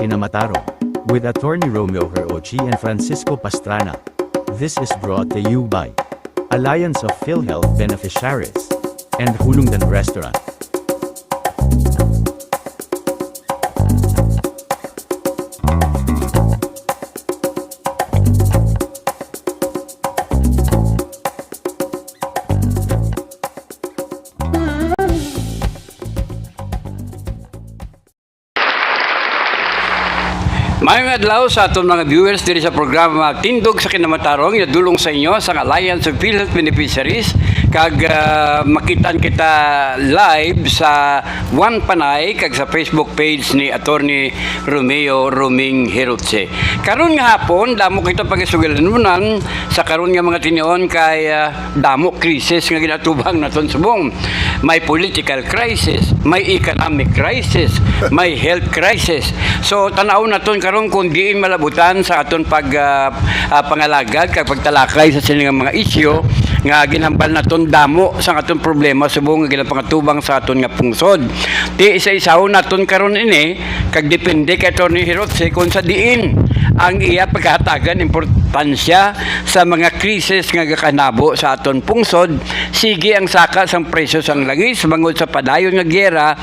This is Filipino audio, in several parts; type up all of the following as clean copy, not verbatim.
Kinamataro, with Attorney Romeo Herochi and Francisco Pastrana. This is brought to you by Alliance of PhilHealth Beneficiaries and Hulungdan Restaurant. Mayong adlaw sa atong mga viewers diri sa programa Tindog sa Kinamatarong idulong sa inyo sa Alliance of PhilHealth Beneficiaries kag makitaan kita live sa One Panay kag sa Facebook page ni Attorney Romeo Roming Herotse. Karon nga hapon damo kita pagisugalanunan sa karon nga mga tinion kay damo krisis nga ginatubang naton subong. May political crisis, may economic crisis, may health crisis. So tanaw naton karon kung diin malabutan sa aton pangalagad kag pagtalakay sa sining mga isyu nga ginhambal naton damo sa aton problema subong nga ginapangatubang sa aton nga pungsod. Di isa-isaw naton karon ini kag depende kay Attorney Herotse kung sa diin ang iya pagkahatagan importansya sa mga krisis nga gakanabo sa aton pungsod. Sige ang saka sang presyo sang langis bangod sa padayon nga giyera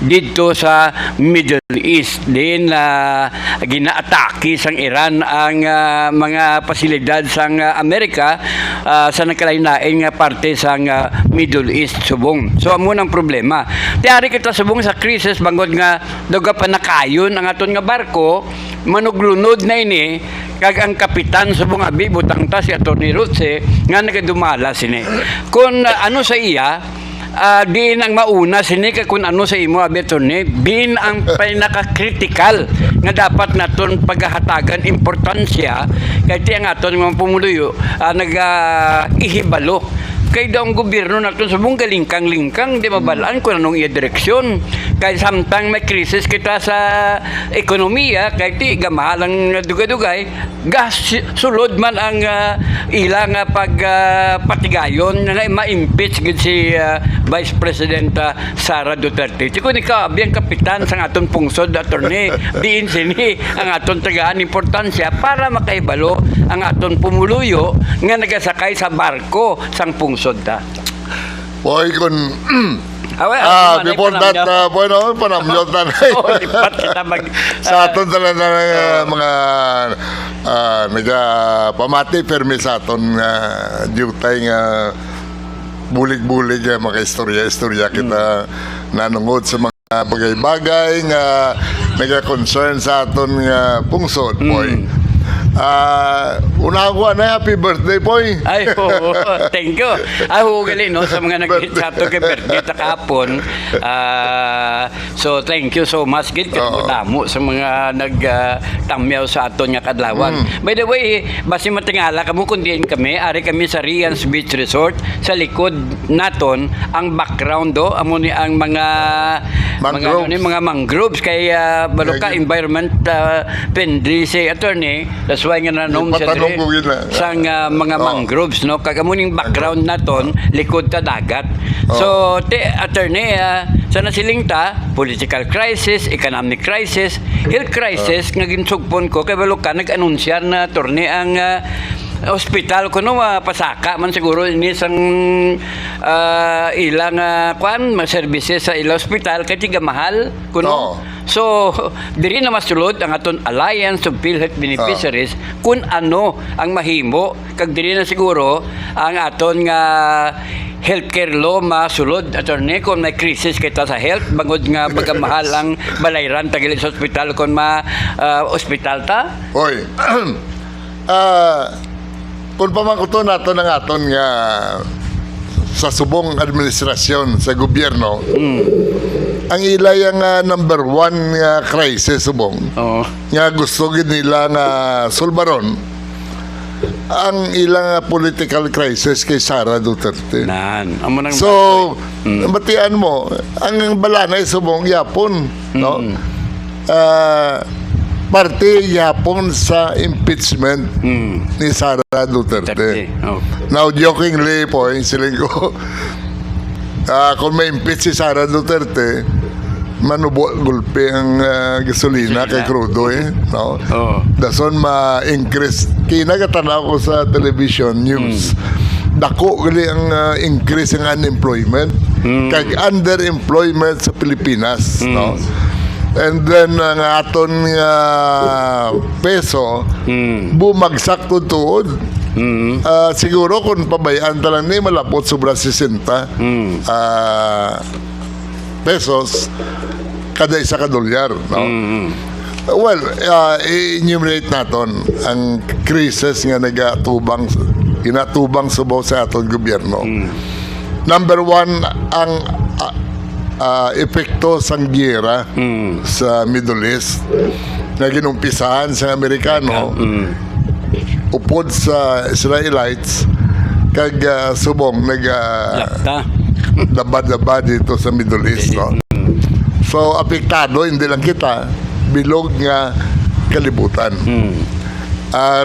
didto sa Middle East. Din ginaatake sang Iran ang mga pasilidad sang Amerika sa nakalain-lain nga parte sang Middle East subong. So amo nang problema. Tiari kita subong sa krisis bangod nga duga pa nakayon ang aton nga barko manuglunod na ini kag ang kapitan subong abi butang ta si Attorney Herotse nga nagadumala sini. Kung ano sa iya din ang mauna sini kay kung ano sa imo abi attorney bin ang pinaka-critical nga dapat naton paghahatagan importansya kay ti ang aton mga pumuluyo ihibalo kay daw ang gobyerno naton subong galingkang-lingkang di mabalaan kung anong iya direksyon kay samtang may krisis kita sa ekonomiya kay ti gamahalang dugay-dugay gas sulod man ang ilang patigayon na ma-impeach gid si Vice President Sara Duterte. Kung ikaw abi ang kapitan sang aton pungsod attorney diin sini ang aton tagaan importansya para makaibalo ang aton pumuluyo nga nagasakay sa barko sang pungsod ta. Boy, kun before that, bueno, panamyot na sa aton talaga mga nagpamati permi sa aton jutay nga bulig-bulig mga istorya kita nanungod sa mga bagay-bagay nga nagka-concern sa aton nga pungsod, boy. Una na happy birthday, boy. Ay, thank you. Gali no sa mga nag-chato kay birthday ta kahapon. So thank you so much gid kay damo sa mga nagtamyaw sa aton nga kadlawan. By the way, basi matingala kamo kundiin kami, ari kami sa Rian's Beach Resort. Sa likod naton ang background do amo ni ang mga mga mangroves kay baluka environment friendly si attorney. That's why nga nanom siya sang mga mangroves no kag amo ning background naton likod ta dagat. So attorney sa nasiling ta political crisis, economic crisis, health crisis nga ginsugpon ko kay baluka nag-anunsya na attorney ang hospital kuno pasaka man siguro ini sang ilang services sa ilang hospital kay tiga mahal kuno. So diri na masulod ang aton Alliance of PhilHealth Beneficiaries kun ano ang mahimo kag diri na siguro ang aton nga healthcare law masulod attorney kung may crisis kita sa health bangod nga bagamahal ang balayran tagili sa hospital kung hospital ta. Oy. Kung pamangkuto nato ng aton nga sa subong administrasyon sa gobyerno, ang ilay ang number one nga crisis subong nga gusto gid nila nga sulbaron ang ilang political crisis kay Sara Duterte. So, batian mo, ang balanay subong yapon, no? Parte yapon sa impeachment ni Sara Duterte. Now, jokingly po, siling ko, kung may impeach si Sara Duterte, manubo gulpe ang gasolina kay crudo no. Oo. Dason ma-increase kinagatanaw ko sa television news. Dako gali ang increase ng unemployment kag underemployment sa Pilipinas no. And then ang aton nga peso bumagsak tuod. Siguro kung pabayaan talang ni malapot sobra 60 pesos kada isa ka dolyar no? Well, enumerate naton ang krisis nga ginatubang subaw sa aton gobyerno. Number one, ang epekto sang giyera sa Middle East na ginumpisahan sa Amerikano upod sa Israelites kag subong Lakta. dabad-dabad dito sa Middle East no? So apektado hindi lang kita bilog nga kalibutan.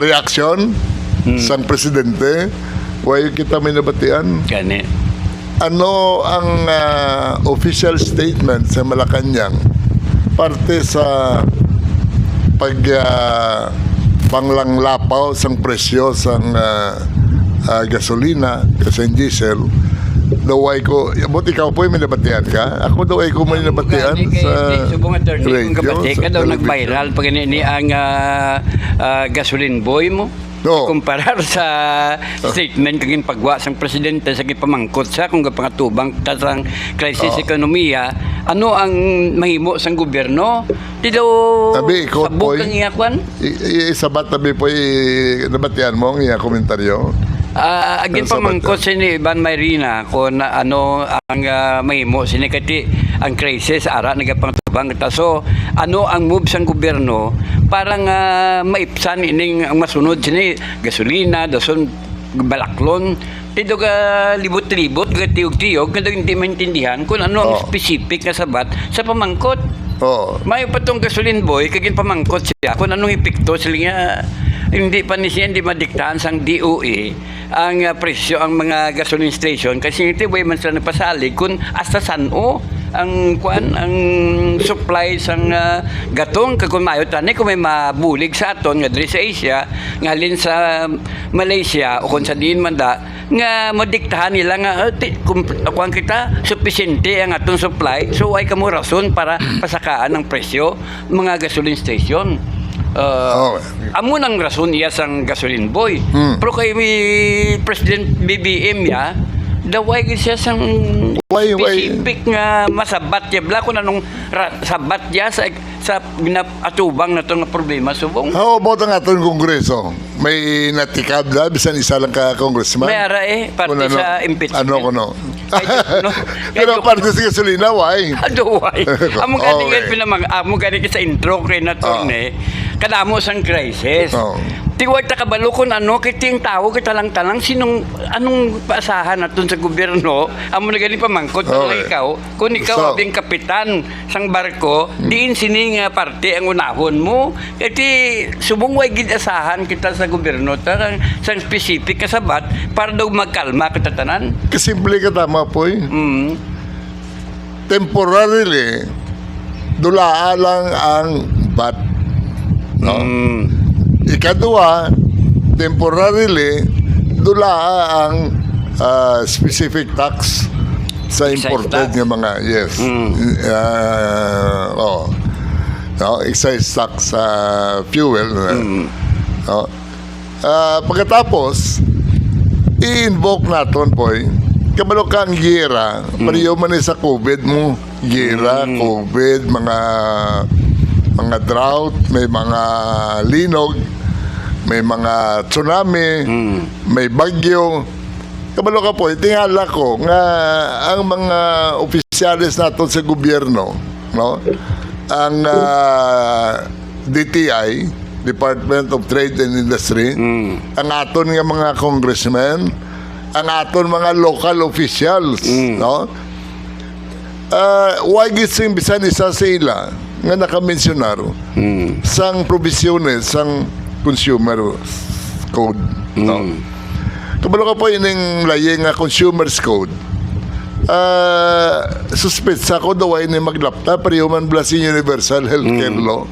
Reaksyon sang presidente why kita may nabatian Gani. ano ang official statement sa Malacanang parte sa pag panglanglapaw sang presyo sang gasolina kasi diesel daway ko abot ikaw po may nabatian ka ako daway ko may nabatian sa subong attorney kung radio, kabati sa ka daw television. nag-viral pag ni ang gasoline boy mo. No. Kumparar sa statement kaging pagwa sang presidente sa gipamangkot sa kung gapangatubang tasang krisis ekonomiya ano ang mahimo sang gobyerno di daw Abi, ikaw, sabog boy. ang iyakwan isabat tabi po nabatian mo ang iya komentaryo agin Ano sa pamangkot sa ni Ivan Mayrina kung ano ang mahimo sinikati ang krisis ara nagapangtubang so ano ang move sang gobyerno parang maipsan ining ang masunod sini gasolina dason balaklon dito ka libot-libot ka tiyog-tiyog kada hindi maintindihan kung ano ang specific na sabat sa pamangkot. May patong gasoline boy kagin pamangkot siya kung anong epekto sila nga hindi pa niya hindi madiktahan sang DOE ang presyo ang mga gasoline station kasi hindi way man sila napasalig kung hasta sano ang ang supply sang gatong kung mayo tani kung may mabulig sa aton nga diri sa Asia ngalin sa Malaysia o kung sa diin man da nga madiktahan nila nga kung kita sufficiente ang atong supply so ay kamo rason para pasakaan ang presyo mga gasoline station. Amo nang rason iya sang gasoline boy. Pero kay President BBM ya daway siya sang specific nga masabat niya bla kung anong sabat niya sa atubang na itong problema subong. How about ang aton kongreso? May natikab na bisan isa lang ka congressman? May ara parte sa impeachment. Ano ko no? Pero parte sa gasolina, why? Aduway. Amo gani sa intro kay na torne kadamo sang crisis. Tiwag ta kabalo kun ano kay ting tao kita lang talang anong paasahan naton sa gobyerno amo na gani pamangkot ikaw kung ikaw abing kapitan sang barko diin sini nga parte ang unahon mo kay subong way gid asahan kita sa gobyerno tarang sang specific kasabat para daw magkalma kita tanan. Kasimple ka tama po temporarily dulaa lang ang bat no? Ikadua, temporarily, dulaa ang specific tax sa imported nga mga, yes. No, excise tax sa fuel. No? Pagkatapos, i-invoke naton po, kabalo ka ang gira, mariyo man sa COVID mo, gira, COVID, mga drought, may mga linog, may mga tsunami, may bagyo. Kabalo ka po, tingala ko nga ang mga opisyalis natin sa gobyerno, no? Ang DTI, Department of Trade and Industry, ang aton nga mga congressmen, ang aton mga local officials, no? Why gising bisan isa sa ila nga nakaменsionar sang provisiones sang consumer code no? Kabalo ka po ining laye nga consumers code suspetsa ko daw ay ni maglapta pero human blessing universal healthcare law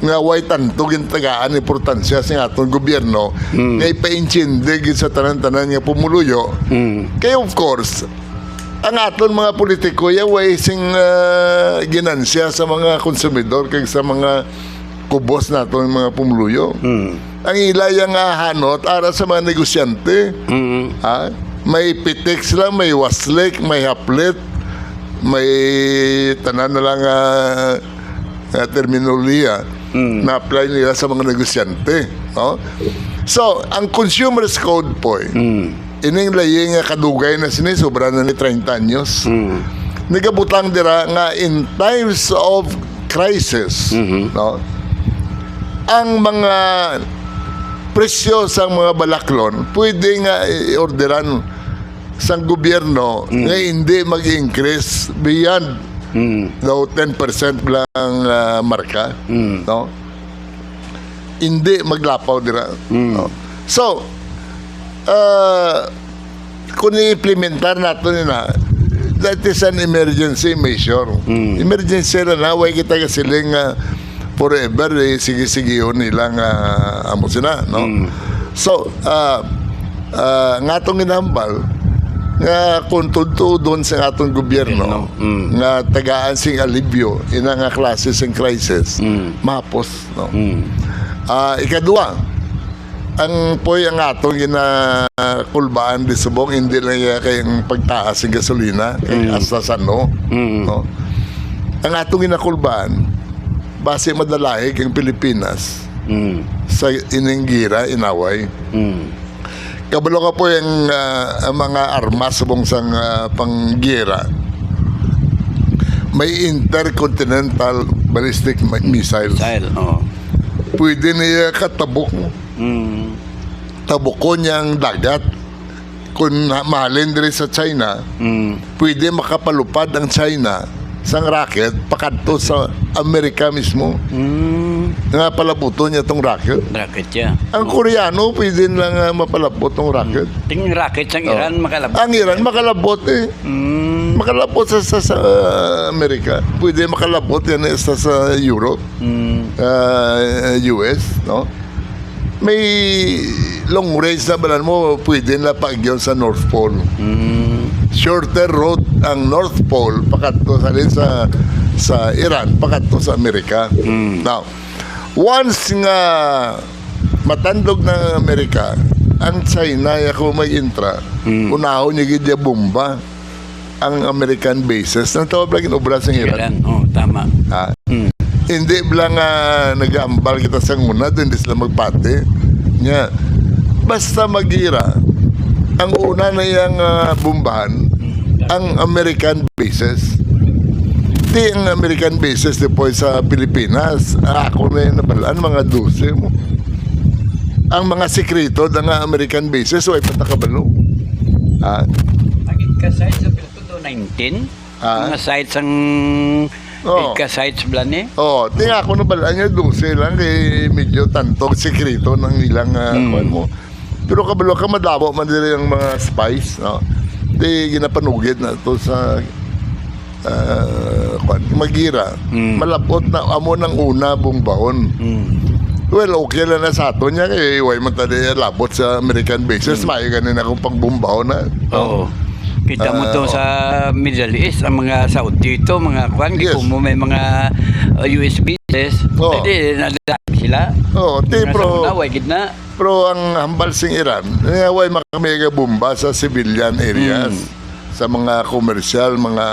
nga way tanto gintagaan importansya sa atong gobyerno nga ipaintindig sa tanan-tanan nga pumuluyo. Kaya of course, ang aton mga politiko ya way sing ginansya sa mga konsumidor kag sa mga kubos naton mga pumuluyo. Ang ilaya nga hanot ara sa mga negosyante. Ha? May Pitex lang, may Waslek, may Haplet, may tanan na lang terminolohiya na apply nila sa mga negosyante. No? So, ang Consumers Code po, ining laying nga kadugay na sini, sobra na ni 30 anyos. Nagabutang dira nga in times of crisis, no? Ang mga presyo sa mga balaklon, pwede nga i-orderan sa gobyerno nga hindi mag-increase beyond daw 10% lang marka, no? Hindi maglapaw dira. No? So, kung i-implementar natin na, that is an emergency measure. Emergency na way kita kasiling forever, sige-sigihon nilang amo sila, no? So, nga itong inambal, nga kung tunto doon sa atong gobyerno, nga tagaan sing alibyo, ina nga klase sing crisis, mapos, no? Ikadua, ang poy ang atong ginakulbaan di subong, hindi lang kayong pagtaas ng gasolina, kay asasan, no? Ang atong ginakulbaan, base madalahig ang Pilipinas sa ininggira, inaway. Kabalo ka po yung mga armas subong sang panggira. May intercontinental ballistic missiles. Pwede niya katabok mo. Taboko niyang dagat. Kung mahalin diri sa China, pwede makapalupad ang China sang rocket pakadto sa Amerika mismo. Nga palabuto niya tong rocket. Rocket siya. Ang Koreano pwede lang mapalabot tong rocket. Ting rocket sang Iran makalabot. Ang Iran makalabot eh. Makalabot sa Amerika. Pwede makalabot yan sa Europe. US, no? May long range na balan mo, pwede na pagyon sa North Pole. Shorter route ang North Pole pakadto sa Iran, pakadto sa Amerika. Now, once nga matandog ng Amerika, ang China ako may intra, unahon niya gidya bomba ang American bases. Nang tawag lang inobra sa Iran. Tama. Ha? Hindi lang nag-aambal kita sa una, hindi sila magpate. Nga, basta magira, ang una na yung bombahan, ang American bases. Di ang American bases po sa Pilipinas. Ako na yung nabalaan, mga 12 mo. Ang mga sekreto ng American bases, ay patakabalo. Ang ka-sites sa Pilipino, 19? Mga sites ang ka-sites blan eh? Di nga ako nabalaan niya, 12 lang, kay medyo tantog sekreto ng ilang kuwan mo. Pero kabalo ka madabo man din yung mga spies, no? Di ginapanugid na to sa magira. Malapot na amo ng una bumbahon. Well, okay lang na sa ato niya kay way man tadi labot sa American bases, may ganin akong pagbumbahon na. Oo. Kita mo to sa Middle East, ang mga Saudi ito, mga kwan, kung mo may mga US bases, pwede nadadami sila. Pero ang hambal sing Iran, way makamega bomba sa civilian areas, sa mga commercial, mga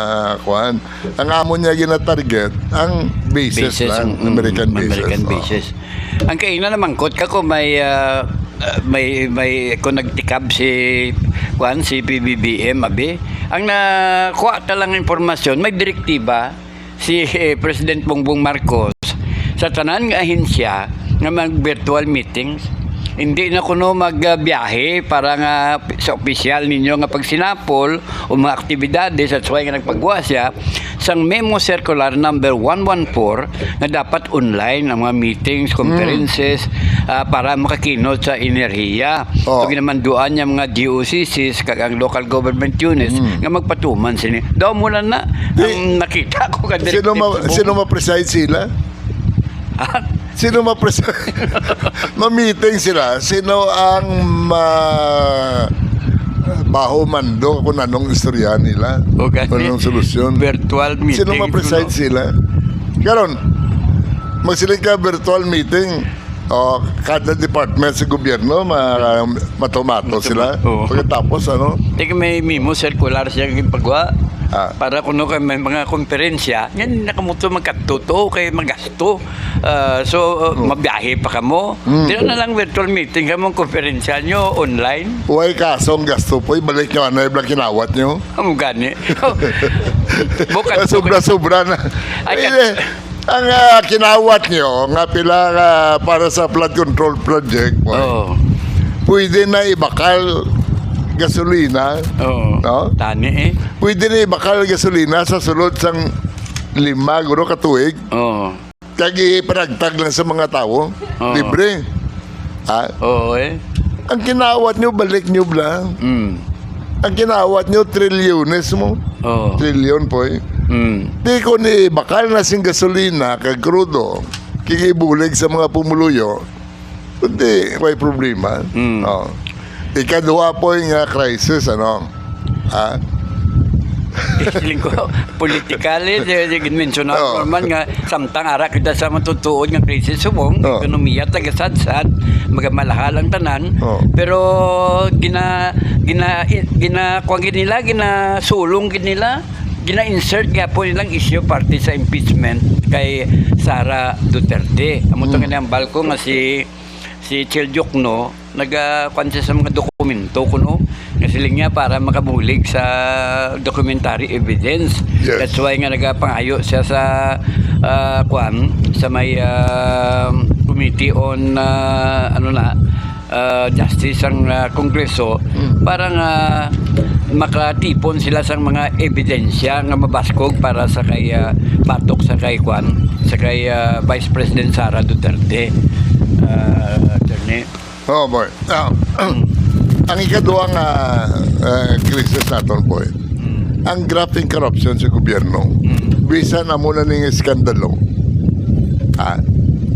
kwan. Ang amo niya gina-target, ang bases lang, American bases. Ang kainan naman, kot ka ko may kung nagtikab si PBBM abi, ang nakuha talang informasyon, may direktiba si President Bongbong Marcos sa tanan nga ahensya nga mag virtual meetings. Hindi na kuno magbiyahe para nga sa opisyal ninyo nga pagsinapol o mga aktibidades at suway nga nagpagwa siya, sang Memo Circular number 114 na dapat online ang mga meetings, conferences para makakinot sa enerhiya. Oh. So ginamanduan niya mga DOCCs kag ang local government units nga magpatuman sini. Daw mo na ang nakita ko ka Sino ma-preside sila? Sino ma-preside? Ma-meeting sila. Sino ang baho mando kung anong istorya nila? Okay. Kung anong solusyon? Virtual meeting. Sino ma-preside sila? Karon, magsiling ka virtual meeting. O, kada department sa gobyerno, matomato sila. Oo. Pagkatapos, ano? Teka, may memo circular siya yung pagwa. Para kung may mga konferensya, yan nakamuto magkatuto kay magasto. Mabiyahe pa ka mo. Tira na lang virtual meeting ka mong konferensya nyo online. Huwag kaso ang gasto po, ibalik nyo ano, ibalik kinawat nyo. Ang gani. Sobra-sobra na. Ang kinawat nyo, nga pila para sa flood control project, pwede na ibakal gasolina. No? Tani Pwede na ibakal gasolina sa sulod sang 5 guro katuig. Kaya iparagtag lang sa mga tao. Libre. Ang kinawat nyo, balik nyo lang. Ang kinawat nyo, trilyones mo. Trilyon po Di ko ni bakal na sing gasolina kag krudo kikibulig sa mga pumuluyo. Hindi, may problema. Ikadua po yung crisis, ano? Feeling ko, politically, mention ako naman nga, samtang ara kita sa matutuod ng krisis subong, ekonomiya, tagasad-sad, magamalaha lang tanan, pero ginasulong nila, gina-insert nga po nilang issue parte sa impeachment kay Sara Duterte. Amutong nga ang balko nga si Chel Jokno nagkuan siya sa mga dokumento kuno nasiling niya para makabulig sa documentary evidence. Yes. That's why nga nagapangayo siya sa sa may committee on justice ang kongreso para nga makatipon sila sa mga ebidensya nga mabaskog para sa kay batok sa kay Vice President Sara Duterte. Attorney. Boy. Ang ikaduang krisis natin, boy. Ang grafting corruption sa gobyerno. Bisa na muna ng iskandalo.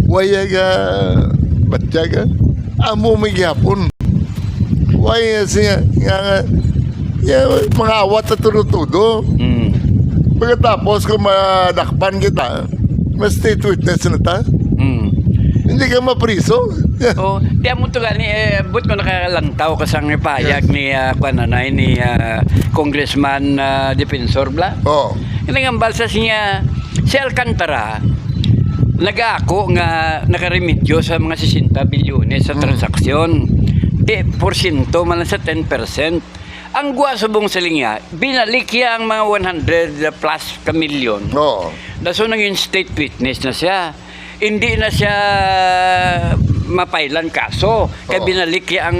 Wayaga, batyaga, amo may gyapon. Wayaga siya, mga awat na tudo-tudo. Pagkatapos kung madakpan kita, mas state witness na ta. Hindi ka mapriso. Di mo to gani but ko nakalantaw kasang payag ni Congressman Defensor Bla. Ang balsa siya si Alcantara nag-ako nga nakaremedyo sa mga 60 bilyones sa transaksyon. Porsyento man lang sa 10%. Ang guwa sa buong saling binalik niya ang mga 100 plus ka milyon. Daso naging state witness na siya. Hindi na siya mapailan kaso. Kaya binalik niya ang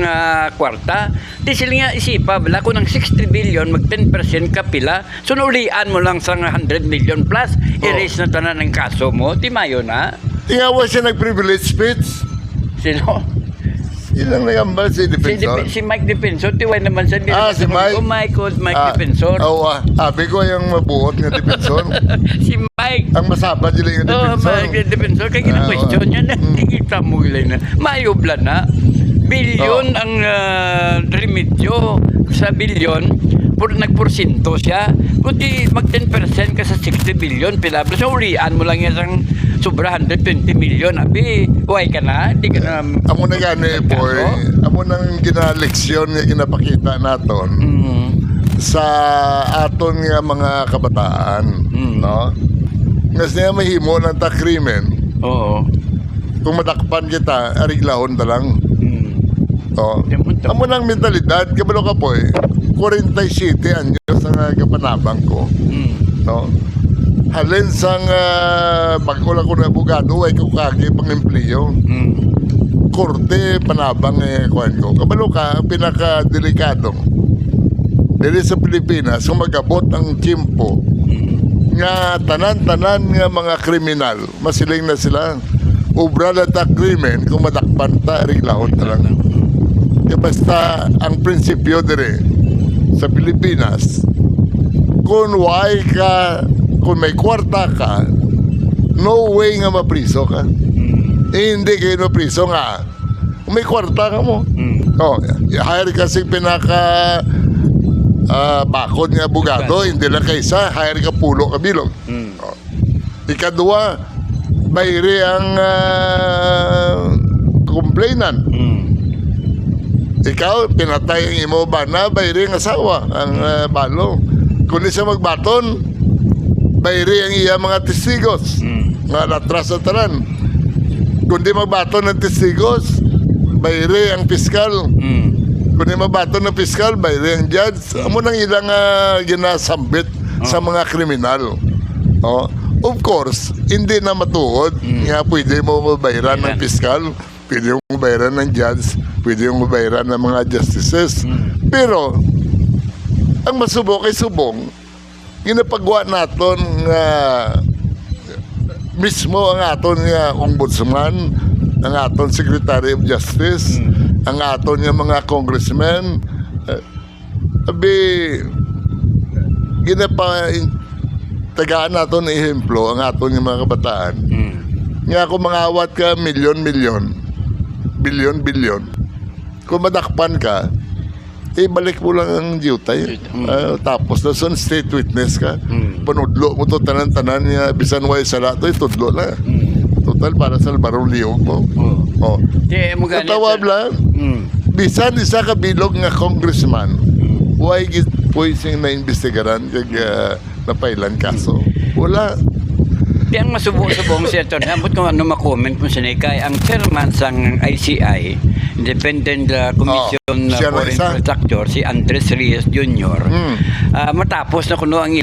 kwarta. Di sila nga isipa, bala ko ng 60 billion, mag 10% kapila. So naulian mo lang sa 100 million plus. Erase na tanan ng kaso mo. Timayo na. Tingawa siya nag-privilege speech. Sino? Ilang nagambal si Defensor? Si Mike Defensor. Tiway naman sa si Mike? Mike Defensor. Abi ko yung mabuot ng Defensor. Si Mike. Ang masabad nila yung Defensor. Mike Defensor. Kaya kina-question niya na. Kita mo ilan na. Mayobla na. Bilyon ang remedyo sa bilyon. Nagporsinto siya. Kundi mag 10% ka sa 60 billion. Pilabla. So ulian mo lang yung sobra 120 million. Abi, huwag ka na. Di ka na. Amo na gani, boy. Amo nang ginaleksyon nga ginapakita naton sa aton nga mga kabataan. No? Ngas niya mahimo ng takrimen. Kung madakpan kita, ariglahon ta lang. Amo nang mentalidad. Kabalo ka, boy. 47 anyos ang kapanabang ko. No? Halin sang bago lang ko na abogado ay kukagi pang empleo. Korte panabang kuhan ko. Kabalo ka, pinaka-delikado. Dili sa Pilipinas, kung magabot ang tiyempo nga tanan-tanan nga mga kriminal masiling na sila ubra na ta krimen kung madakpan ta riglahon ta lang. Kaya basta ang prinsipyo dire sa Pilipinas, kung may kwarta ka, no way nga mapriso ka. Hindi kayo mapriso nga kung may kwarta ka mo. Hire kasi pinaka bakod nga abogado, hindi lang kaysa, hire ka pulo ka bilog. Ikadua, bayri ang complainant. Ikaw, pinatay ang imo ba na bayri ang asawa, ang balo. Kung di siya magbaton, bayri ang iya mga testigos. Nga natras na tanan. Kung di magbaton ng testigos, bayri ang piskal. Kung di mabaton ng piskal, bayri ang judge. Amo nang ilang ginasambit sa mga kriminal. Of course, hindi na matuod. Nga pwede mo mabayaran ng piskal, pwede mo mabayaran ng judge, pwede mo mabayaran ng mga justices. Pero, ang masubok ay subong, ginapagawa naton mismo ang aton nga ombudsman, ang aton Secretary of Justice, ang aton nga mga congressmen, tagaan naton ng ehemplo ang aton nga mga kabataan. Nga kung mangawat ka milyon-milyon, bilyon-bilyon, kung madakpan ka, balik mo lang ang duty. Tapos na son state witness ka. Panudlo mo to tanan-tanan niya, bisan way sala to, tudlo na. Total para sa barong liyog mo. Natawab lang. Bisan isa ka bilog nga congressman, why git poising na investigaran kag napailan kaso? Wala. Di ang masubong-subong senator, nabot kung ano makomment mo sa Nikay, ang chairman sang ICI, Independent Commission for Infrastructure, si Andres Reyes Jr., matapos na kuno ang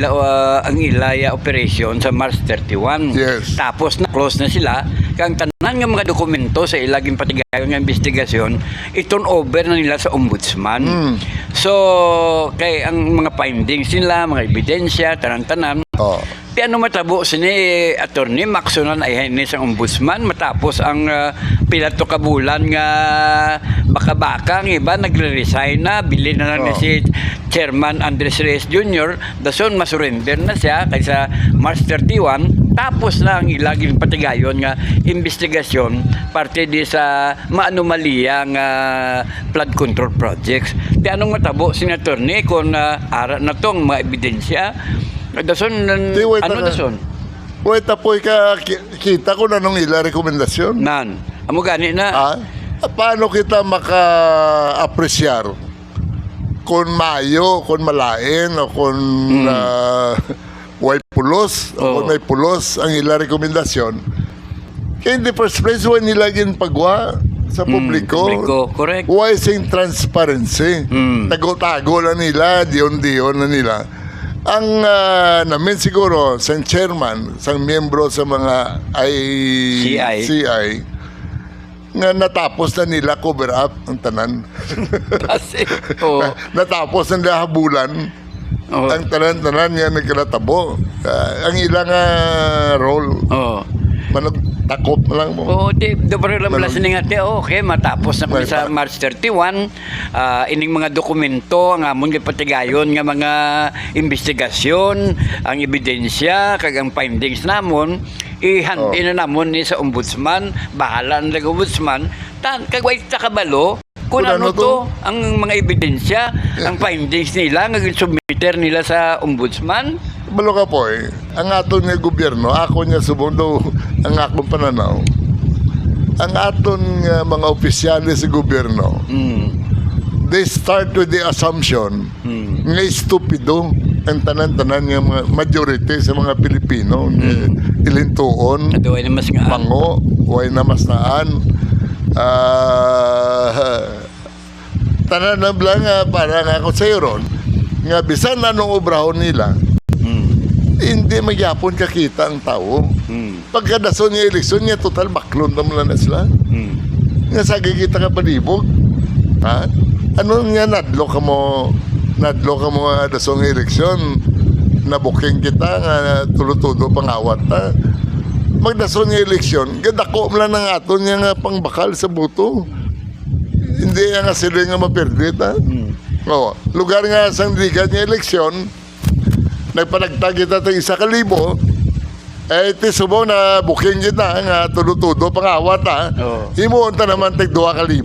ilaya operation sa March 31. Yes. Tapos na close na sila, kang tanan nga mga dokumento sa ilaging patigayon ng investigasyon, i-turn over na nila sa ombudsman. So, kay ang mga findings nila, mga ebidensya, tanan-tanan, ano matabo sini attorney Maxonan ay hinis ang ombudsman matapos ang pilato kabulan nga baka-baka ang iba nagre-resign na, bilhin na lang si Chairman Andres Reyes Jr. dason masurrender na siya kaysa March 31. Tapos na ang ilaging patigayon nga investigasyon parte di sa maanomalya nga flood control projects. Di anong matabo si attorney kung ara na tong mga ebidensya. Dason, ano dason? Wait, tapoy ka, kita ko na nung ila rekomendasyon. Nan, amo gani na. Paano kita maka-apresyar kung mayo, kung malain, o kung way pulos, o kung may pulos ang ila rekomendasyon? Kaya in the first place, why nila ginpagwa sa publiko? Correct. Why sing transparency? Tago-tago na nila, diyon-diyon na nila. Ang namin siguro sang chairman, sang miyembro sa mga ICI nga natapos na nila cover up ang tanan. Kasi, natapos na nila habulan ang tanan-tanan nga nagkalatabo. Ang ilang role. Takop na lang mo. Dobro lang mula siningate, okay, matapos na kami sa March 31, ining mga dokumento, ang amon patigayon nga mga investigasyon, ang ebidensya, kag ang findings namon, ihandi na namon ni sa ombudsman, bahala ang ombudsman, kagway sa kabalo, kung ano to, ang mga ebidensya, ang findings nila, nga submitter nila sa ombudsman. Malo ka po ang aton nga gobyerno, ako niya subundo ang akong pananaw. Ang aton nga mga opisyalis sa gobyerno, they start with the assumption nga stupido ang tanan-tanan nga mga majority sa mga Pilipino. Ilintuon, pango, way namasnaan, tanan na blang parang ako sa ron, nga bisan anong obrahon nila, hindi magyapon kakita ang tao. Pagkadason niya eleksyon niya, total baklon naman na sila. Nga sagay kita ka palibog. Ano nga nadlo ka mo dasong eleksyon? nabuking kita nga tulo-tulo pangawat ta. Magdason nga eleksyon, gadako man lang ng aton nga pangbakal sa buto. Hindi nga sila nga maperde ta. Oo, lugar nga sang ligat nga eleksyon, nagpanagtag kita ng 1,000, eh, iti subo na booking kita nga tulo-tulo pangawat ha. Oo. Himuon ta naman tig 2,000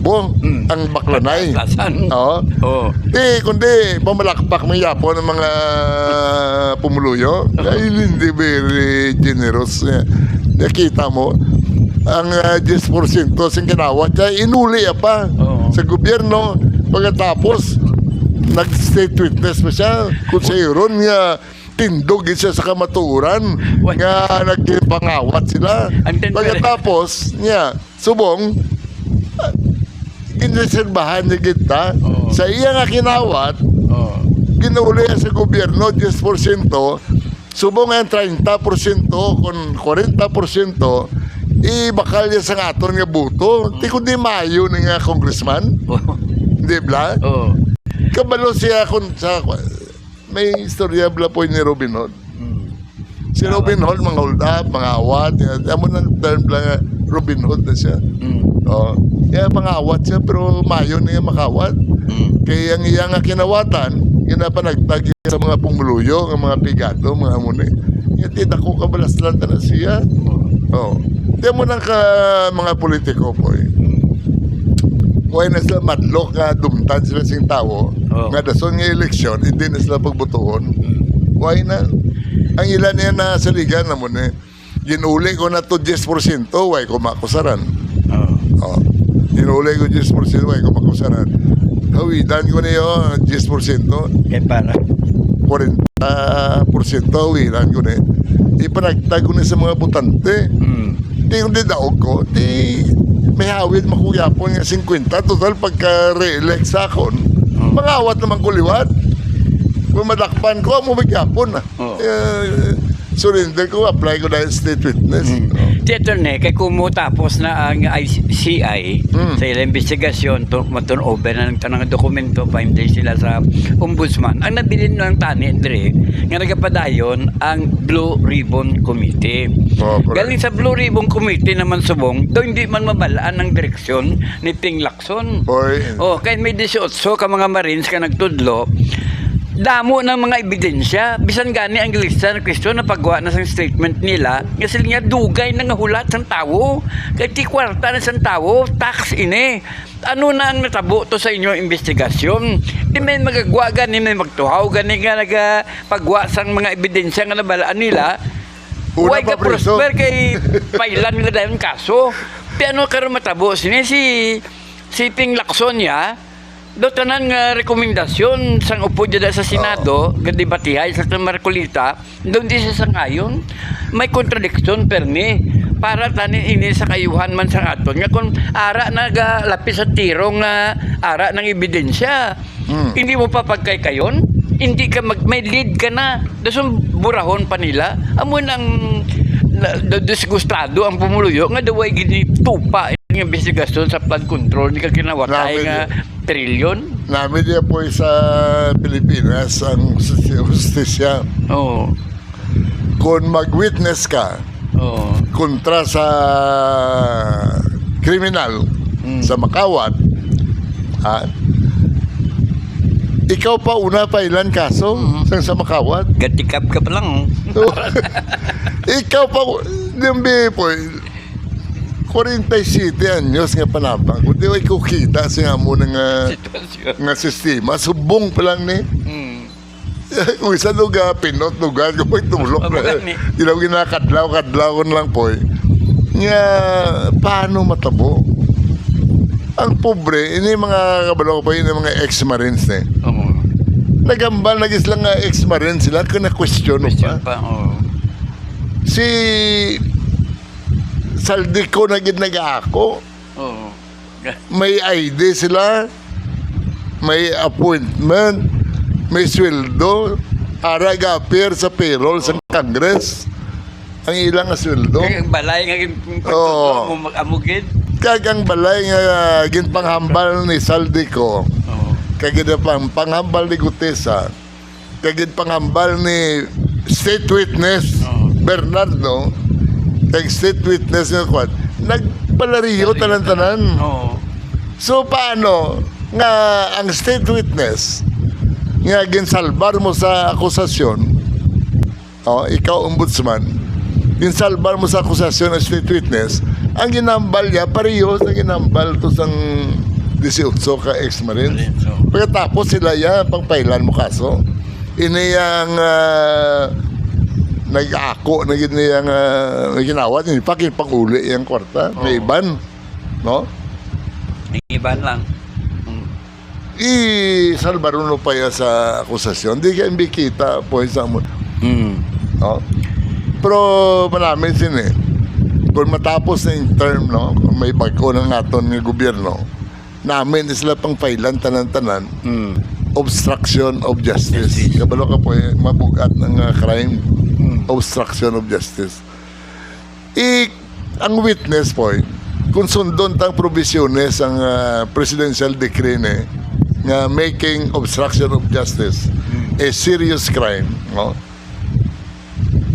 ang baklanay. Lasan. Oo. Oo. Kundi pamalakpak may yapo ng mga pumuluyo. Ay, hindi very generous. Nakita mo, ang 10% sing kinawat niya, inuli pa Oo. sa gobyerno. Pagkatapos, nag-state witness pa siya. Kung sa iron nga, tindog siya sa kamaturan What? nga nagpangawat sila. Ang tindog. Pagkatapos niya, subong, giniserbahan niya kita Oo. sa iya nga kinawat, Oo. ginauli sa gobyerno 10%, subong ang 30% kung 40%, ibakal niya sa aton nga buto. Di kundi mayo ni nga congressman. Oo. Di ba? Oo. Kabalo siya kung sa... May istorya bla po ni Robin Hood. Si Robin Hood, mga hold up, mga awat. Amo ng term lang, Robin Hood na siya. Oh, kaya mga awat siya, pero mayo niya makawat. Kaya ang iya nga kinawatan, ginapanagtag sa mga pumuluyo, ng mga pigado, mga amuni. Kaya tidak ko kabalaslan na siya. Oh. Kaya mo nang ka mga politiko po Kaya na sila madlok nga dumtan sila sing tao, nga dason nga eleksyon, hindi na sila pagbutuhon. Kaya na, ang ilan niya na sa liga naman ginuli ko na to 10%, why ko makusaran. Oh. Ginuli ko 10%, why ko makusaran. Hawidan ko niyo 10%, Kaya para. 40%, hawidan ko niyo. Ipanagtag ko niyo sa mga butante. Di yung didaog ko, di may hawid makuyapon nga 50. Total pagka-re-elect sa akon, mangawat naman kuliwat. Kung madakpan ko, mumigyapon na. Oo. Surrender ko, apply ko dahil state witness. Theater ne, kay kumutapos na ang ICI sa ilang investigasyon, maturn over na ng tanang dokumento, pa-imday sila sa ombudsman. Ang nabilin ng tani, Andre, nga nagapadayon ang Blue Ribbon Committee. Oh, correct. Galing sa Blue Ribbon Committee naman subong, do hindi man mabalaan ng direksyon ni Ping Lacson. Boy, Oh, kahit may 18 ka mga Marines ka nagtudlo, damo ng mga ebidensya, bisan gani ang lista ng question na paggawa na sa statement nila, kasi nga dugay na nga hulat ng tao, kahit ti kwarta na sa tao, tax ini. Ano na ang natabo to sa inyong investigasyon? Di may magagawa gani, may magtuhaw gani nga nagpaggawa sa mga ebidensya nga nabalaan nila. Una Huwag pa, ka preso. prosper kay pailan nila dahil kaso. Pero karon matabo si Ping Lacson niya, do tanan nga rekomendasyon sang upo dyan sa Senado, gadibatihay sa Marcolita, doon di siya sangayon. May kontradiksyon permi para tanin ini sa kayuhan man sa aton. Nga kung ara nagalapis sa tirong ara ng ebidensya, hindi mo pa pagkaykayon, hindi ka may lead ka na, dasong burahon pa nila. Amo nang disgustado ang pumuluyo nga daway gini tupa ang investigasyon sa flood control ni ka kinawatay nga trilyon. namin niya po sa Pilipinas ang justisya. Oo. Kung mag-witness ka Oo. kontra sa kriminal sa makawat, ikaw pa una pa ilan kaso sa makawat? Gatikap ka pa lang. Ikaw pa, nimbi po, 47 anyos nga panabang. Kung di ko ikukita siya mo ng nga sistema, subong pa lang ni. Kung isa lugar, pinot lugar, kung tulok na. Ilaw ginakadlaw-kadlaw lang po. Nga, paano matabo? Ang pobre, ini mga kabalo ko po, ini mga ex-marines eh. Oo. Nagambal, nagis lang nga ex-marines sila, kung na-question Question pa. pa. Oo. Si Saldico na nag-ako. Oo. May ID sila, may appointment, may sweldo, appear sa payroll sa Congress. Ang ilang nga sweldo. Kaya balay nga Oo. mo mag-amugid. Kagang balay nga ginpanghambal ni Saldico. Oo. Kagid panghambal ni Gutesa. Kagid panghambal ni state witness Bernardo, kag state witness nga kwat, nagpalariyo tanan-tanan. Oo. So paano nga ang state witness nga ginsalbar mo sa akusasyon, ikaw ombudsman, ginsalbar mo sa akusasyon ng state witness, ang ginambal niya pareho sa ginambal to sang 18 ka ex-marines. Pagkatapos sila yan pangpailan mo kaso, iniyang nag-ako na giniyang ginawat, hindi pa kinpang-uli yung kwarta, may iban, no? Iban lang. I-salbaruno pa yan sa akusasyon. Hindi ka imbikita po sa mo. No? Pero marami sin kung matapos na yung term, no? Kung may bago ng aton ng gobyerno, namin sila pang pailan tanan-tanan, obstruction of justice. Kabalo ka po mabugat ng crime, obstruction of justice. Ang witness po, kung sundon tang provisiones ang presidential decree nga making obstruction of justice a serious crime, no?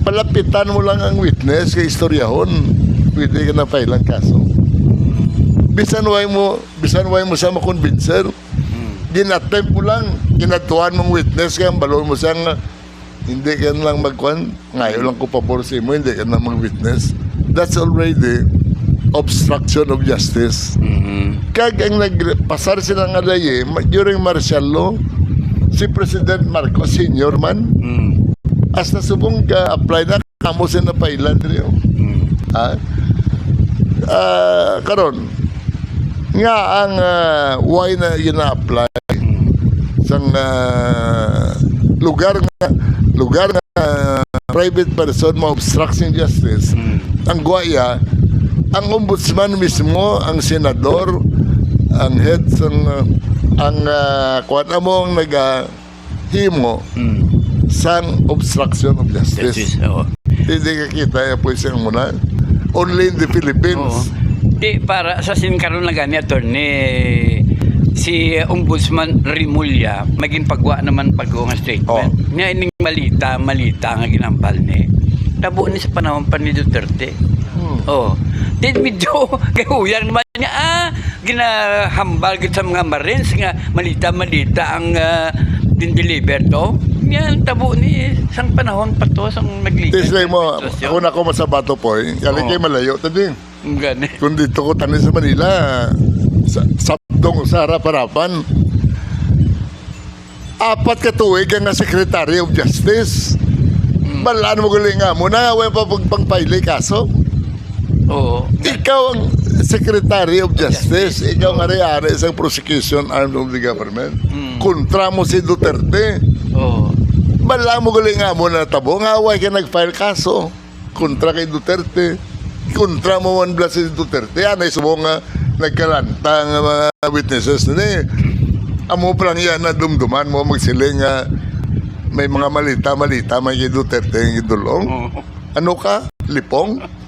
Palapitan mo lang ang witness kay istoryahon, pwede ka na file ang kaso. Bisan way mo sa makonvincer, ginattempt mo lang, ginatuan mong witness kaya balon mo siyang hindi ka lang magkuhan, ngayon lang ko pabor sa mo, hindi ka na mag-witness. That's already obstruction of justice. Kag ang nagpasar sila nga dayi during martial law, si President Marcos Sr. man, hasta subong ka-apply na kamo sa napailan rin. Karon, nga ang why na gina-apply sang lugar nga private person ma-obstruction justice, ang guaya, ang ombudsman mismo, ang senador, ang head ang kuwan among naghimo sang obstruction of justice. Hindi ka kita po isang muna. Only in the Philippines. Di para sa sinkaroon na gani attorney si Ombudsman Rimulya maging pagwa naman pag-uong statement. Nga ining malita nga ginampal ni. Tabo ni sa panahon pa ni Duterte. Then medyo kahuyan naman niya, ginahambal sa mga Marines nga malita ang din-deliver to. Yan, tabo ni sang panahon pa to, sang nagligas. Tislay mo, ako na ko masabato po, galing kayo malayo, tadi. Gani. Kung dito ko tanin sa Manila, sabdong sa harap-harapan, 4 ka tuwig ang Secretary of Justice. Balaan mo galing nga mo na, wala pa pagpangpaili kaso. Ikaw ang Secretary of Justice, ikaw ang ari-ari sa prosecution arm of the government. Kontra mo si Duterte. Balaan mo galing nga mo na tabo, nga away ka nag-file kaso kontra kay Duterte. Kontra mo man blas si Duterte. Yan ay subong nga nagkalanta ng mga witnesses na amo pa lang yan na dumduman mo magsiling nga may mga malita may kay Duterte ang idulong. Ano ka? Lipong?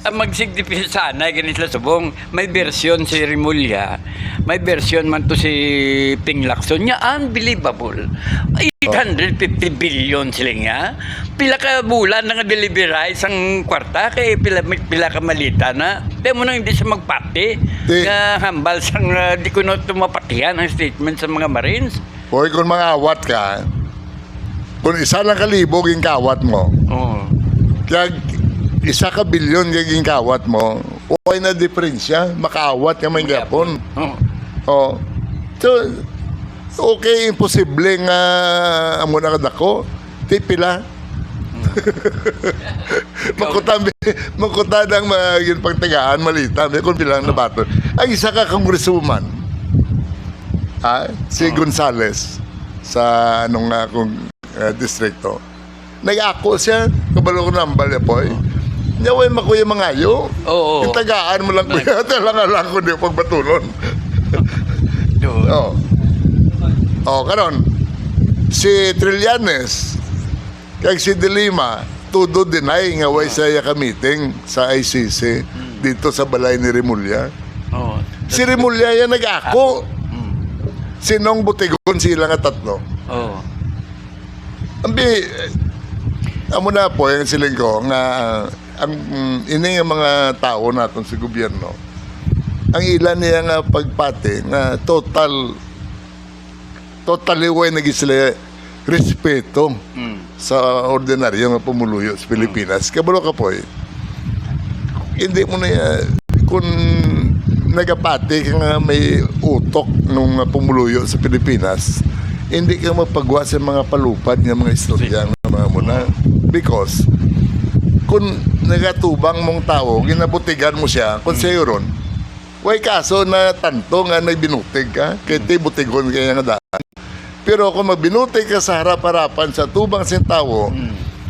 Ang magsigdipin sana, ganit lang subong, may version si Rimulya, may version man to si Ping Lacson niya, unbelievable. 850 billion sila nga. Pila ka bulan na nga deliverize ang kwarta, kay pila ka malita na. Di mo nang hindi siya magpati, nga hambal sang di ko na tumapatihan ang statement sa mga Marines. Hoy, kung mga awat ka, kung isa lang kalibog yung kawat mo, kaya 1 ka bilyon yung kawat mo, okay na diferensya, makaawat ka may gapon. So, okay, imposible nga amo na kadako, tipila. Magkutan ang mga pagtagaan, malita, may kung bilang nabaton. Ang isa ka congresswoman, si Gonzales, sa anong akong distrito, nag-ako siya, kabalo ko nambal niya po, Nyaway makuya mangayo. Yung tagaan mo lang kuya. Talang-alang ko di pagbatulon. Karon si Trillanes kag si De Lima todo deny nga way saya ka meeting sa ICC dito sa balay ni Rimulya. Si Rimulya yan nag-ako. Sinong Butigon sila nga tatlo. amo na po yung siling ko nga ang ini nga mga tao naton sa gobyerno ang ilan niya nga pagpati nga totally way naging sila respeto sa ordinaryo nga pumuluyo sa Pilipinas. Kabalo ka po hindi mo na kung nagapati ka nga may utok nung pumuluyo sa Pilipinas, hindi ka mapagwa sa mga palupad ng mga istorya ng mga muna. Because kung nagatubang mong tao, ginabutigan mo siya, kung sa'yo ron, way kaso na tanto nga nagbinutig ka, kaya ti butigon kaya nga daan. Pero kung magbinutig ka sa harap-harapan sa tubang sin tao,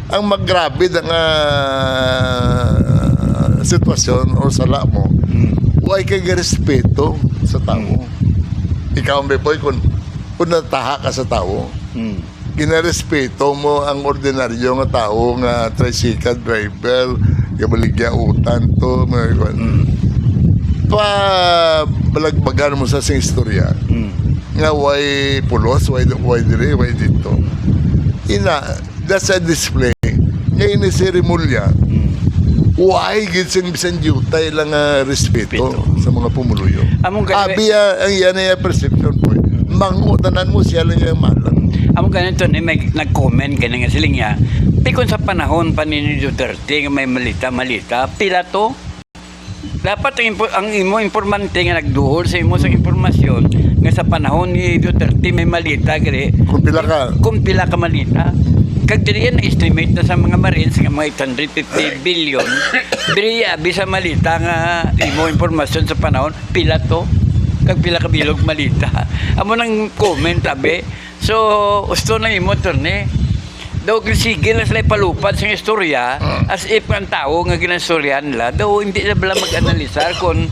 ang maggrabe ang sitwasyon o sala mo, way kay respeto sa tao. Ikaw ang bepoy kung nataha ka sa tao, ginarespeto mo ang ordinaryo nga tao nga tricycle driver, gabaligya utan to, mga balagbagan mo sa sing istorya nga way pulos, way dire, way dito. That's a display. Ngayon ni seremolya, why ginseng bisan jutay lang respeto sa mga pumuluyo. Abi ang yan ay perception po. Mangutanan mo siya lang yung malang. Amo ganito ni may nag-comment kanang nga siling niya. Tikon sa panahon pa ni Duterte nga may malita, pila to. Dapat ang imo informante nga nagduol sa imo sa impormasyon nga sa panahon ni Duterte may malita gali. Kung pila ka malita. Kag diri yan estimate na sa mga Marines nga mga 850 billion. Diri abi sa malita nga imo impormasyon sa panahon pila to. Kag pila ka bilog malita. Amo nang comment abi. So gusto na imo torne. Daw sige na sila palupad sa istorya as if ang tao nga ginastoryahan nila daw hindi na bala mag-analisar kung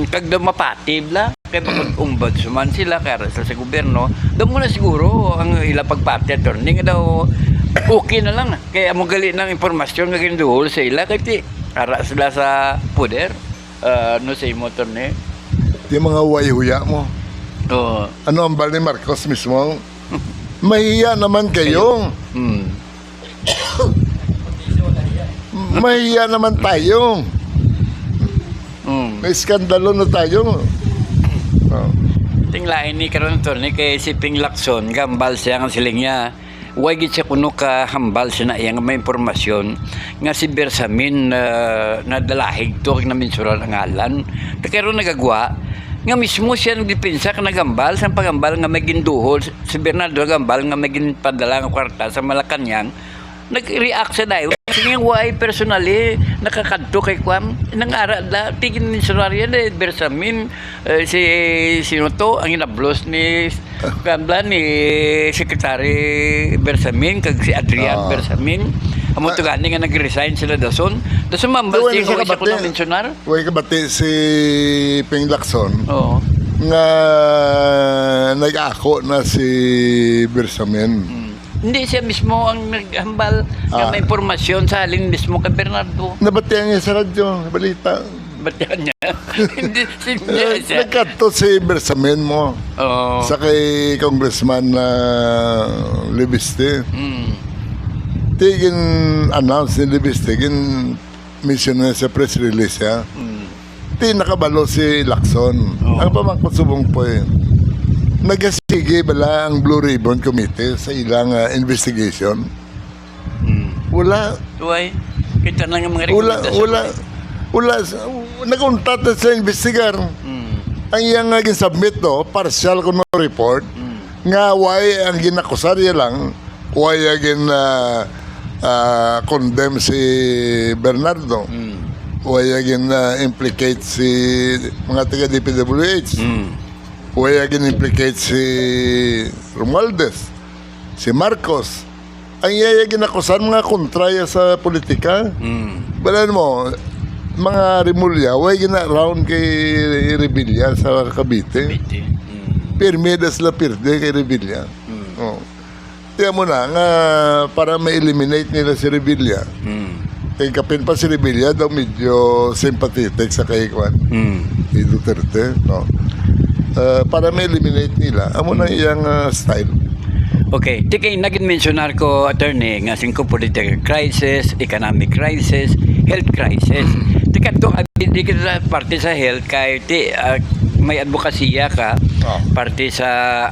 kag daw mapati bla kaya pag-umbad suman sila kaya sa gobyerno daw muna siguro ang ila pagpati attorney nga daw okay na lang kaya mo gali ng impormasyon nga ginduhol sa ila kaya ara sila sa poder no sa imo attorney di mga huya mo ano ang bal ni Marcos mismo mahiya naman kayo. Mahiya naman tayo. May skandalo na tayo. Tinglain ni karon to ni kay si Ping Lacson gambal siya ang siling niya. Way gid siya kuno ka hambal siya na iyang may impormasyon nga si Bersamin na dalahig to na mensural ang ngalan. Karon nagagwa nga mismo siya nagdepensa ka nagambal sa pagambal nga may ginduhol si Bernardo Gambal nga may ginpadala nga kwarta sa Malacanang nag-react sa dayo sige why personally nakakadto kay Kwam nangara da tigin ni Sonaria de Bersamin si sino to ang inablos ni Gambal ni Secretary Bersamin kag si Adrian Bersamin amo to gani nga nag-resign sila dason mambal si ko isa ko na mensionar way kabati si Ping Lacson nga nag-ako na si Bersamin hindi siya mismo ang naghambal ng may impormasyon sa halin mismo kay Bernardo. Nabatihan niya sa radyo, balita. Batihan niya. Hindi siya. Nagkato si Bersamin mo sa kay Congressman Libiste. Tigin announce ni Libiste, tigin mission na sa press release ya. Ti nakabalo si Lacson. Ang pamangkot subong po nagasige bala ang Blue Ribbon Committee sa ilang investigation? Wala. Why? Kita lang ang mga Wala. Nakuntat sa investigar. Ang iyang submit to, partial kuno report, nga why ang ginakusarya lang, why agin condemn si Bernardo. Why agin implicate si mga taga DPWH. Why again implicate si Romualdez, si Marcos. Ang iyayagin akusan mga kontraya sa politika. Balan mo, mga Rimulya, why gina-round kay Revilla sa Cavite. Pirmidas la pirde kay Revilla. Tiyan mo na, nga para ma-eliminate nila si Revilla. Kay kapin pa si Revilla, daw medyo sympathetic sa kay Juan. Kay Duterte, no? Para ma-eliminate nila amo na iyang style Okay, di kay naging mentionar ko, attorney, nga singko political crisis, economic crisis, health crisis. Di ka to, di ka parte sa health, kay may advokasya ka, parte sa,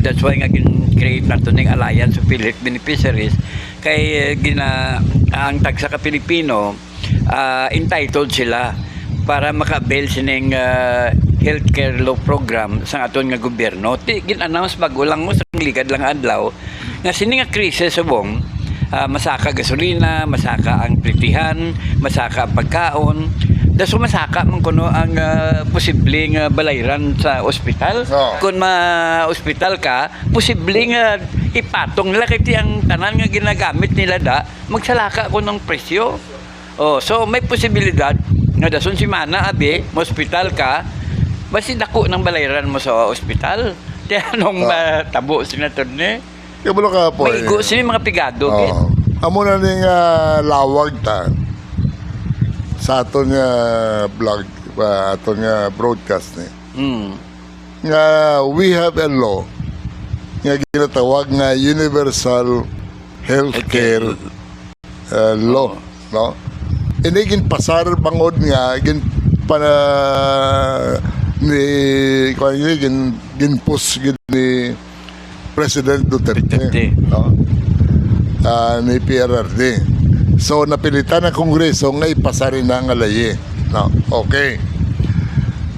that's why nga create na ito ng Alliance of PhilHealth Beneficiaries, kay ang tagsa ka Pilipino, entitled sila para maka-avail sining healthcare law program sa aton nga gobyerno. Gin-announce bago lang mo sa ligad lang adlaw nga sini nga krisis subong masaka gasolina, masaka ang pritihan, masaka ang pagkaon. Daso masaka man kuno ang posibleng balayran sa ospital. Kung ma-ospital ka, posibleng ipatong nila kay ang tanan nga ginagamit nila magsalaka ko ng presyo. So may posibilidad nga dason si mana abi, mo-ospital ka, basi dako ng balayran mo sa ospital. Kaya anong tabo senator ni? Kabulo ka po. May go sini mga pigado. Amo na ning lawag ta sa aton nga vlog, aton nga broadcast ni. Nga we have a law nga ginatawag nga Universal Healthcare Law, no? Ini gin pasar bangod nga gin para ni gin post gin ni President Duterte, no? Ni PRRD. So napilitan ang Kongreso nga ipasarin na ang alaye, no? Okay.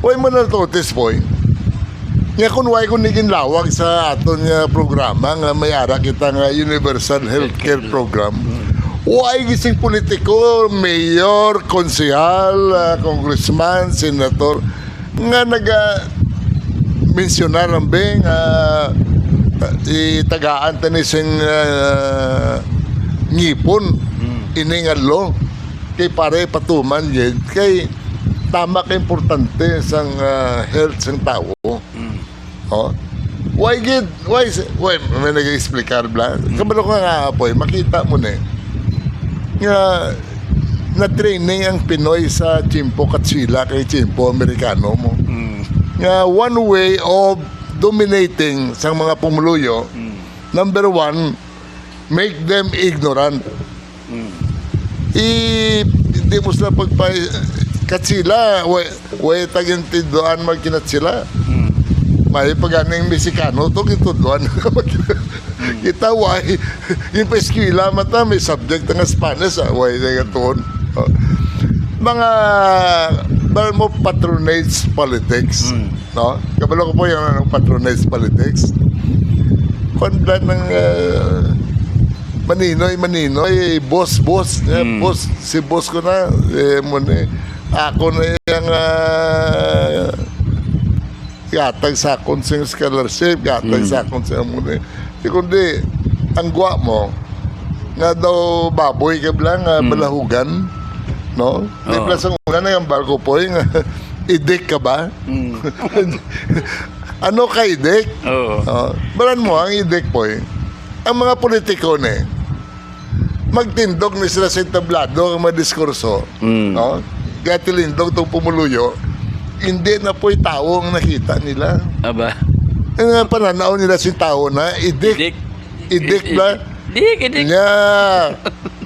Uy mo na notice boy. Nga kung why kung niging lawag sa aton nga programa nga may ara kita nga Universal Healthcare Program. Why gising politiko, mayor, konsehal, congressman, senator nga mensionar ang beng itagaan tani sing ngipon iningalo kay pare patuman yun kay tama ka importante sang health sang tao. Why may nag-explicar bla kabalo ko nga po makita mo na nga na training ang Pinoy sa Chimpo Katsila kay Chimpo Amerikano mo. Nga one way of dominating sa mga pumuluyo, number one, make them ignorant. Hindi mo sila katsila, way tagintidoan magkinat sila. May paganing Mexicano to kitudloan. Kita why yung pa-eskwela mata may subject ng Spanish why na gatoon. Mga mo patronage politics, no? Kabalo ko po yung patronage politics. Kondan ng Maninoy, boss, si boss ko na, ako na yung gatag sa akong sing scholarship, gatag sa akong sing muna. Kundi, ang gwa mo, nga daw baboy ka lang, balahugan, no? Di plus ang una na yung barko po, yung idik ka ba? Ano ka idik? Balan mo, ang idik po, ang mga politiko na magtindog na sila sa tablado, ang mga diskurso, no? Kaya tilindog itong pumuluyo, hindi na po'y tao ang nakita nila. Aba? Ang pananaw nila si tao na idik ba? Idik. Nga,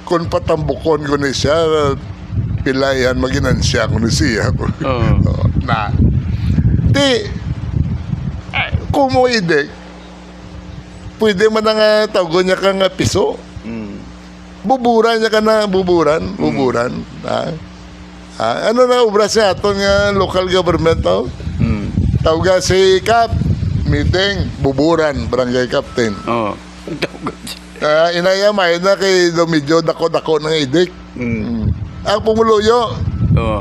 kung patambukon ko na siya, pilayan, maginansya ko na siya. Na, kung mo idik, pwede man nga tawagon niya kang piso. Buburan niya ka na, buburan. Ano na obra sa aton nga local government to? Tawaga si Kap, meeting, buburan, barangay captain. Inayamay na kay medyo dako-dako ng idik. Ang pumuluyo,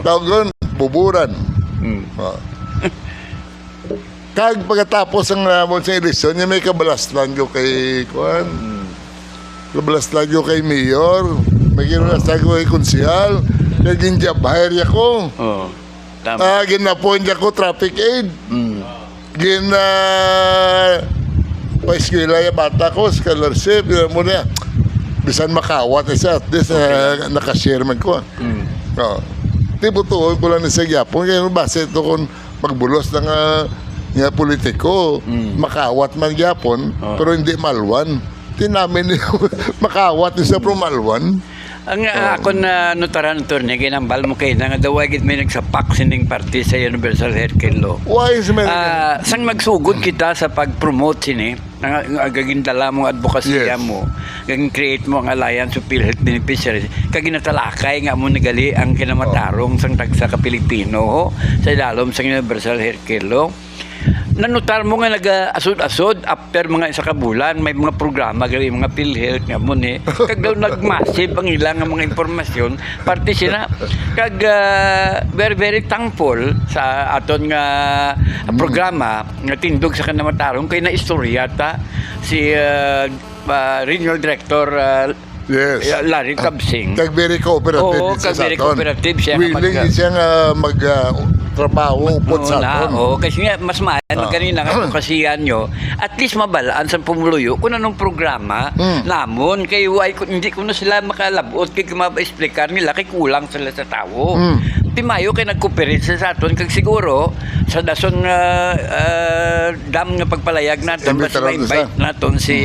tawagon, buburan. Kag pagkatapos ang sa eleksyon, may kabalastlan ko kay Kuan. Kabalastlan ko kay Mayor. May kabalastlan ko kay Konsehal. Kaya ginjabahir ko. Ginapoint ko traffic aid. Pa-eskwela yung bata ko, scholarship. Muna, bisan makawat na siya. At least, nakashare man ko. Tibutuon ko lang na sa Yapon. Kaya base ito kung pagbulos ng nga politiko, makawat man gyapon, pero hindi malwan. Tinamin niya, makawat niya pro malwan. Ang ako na notaran attorney, ginambal mo kayo na nga daw agad may nagsapak sining party sa Universal Healthcare Law. Why is man? Sang magsugod kita sa pag-promote sini, ang agagindala mo advokasya Yes. mo, gaging create mo ang Alliance of PhilHealth Beneficiaries, kaginatalakay nga mo nagali ang kinamatarong sang tagsa ka Pilipino sa ilalom sang Universal Healthcare Law. Nanutar mo nga nag-asod-asod after mga isa ka bulan, may mga programa gali mga PhilHealth nga mo ni kag daw nagmassive ang ilang nga mga impormasyon parte sila kag very very thankful sa aton nga programa nga tindog sa kanamatarong kay na istorya ta si Regional Director Yes. Larry Tabsing. Kag very cooperative. Oo, siya kag sa very aton. cooperative siya nga Willing siya nga mag-trabaho upod sa aton. Kasi nga, mas maayan kanina nga kasiyan nyo, at least mabalaan sa pumuluyo kung anong programa namon, kay hindi ko na sila makalabot, kay kumaba-explicar nila, kay kulang sila sa tao. Timayo kay nag-cooperate sa aton, kag siguro, sa dason dam nga pagpalayag natin, mas ma-invite natin si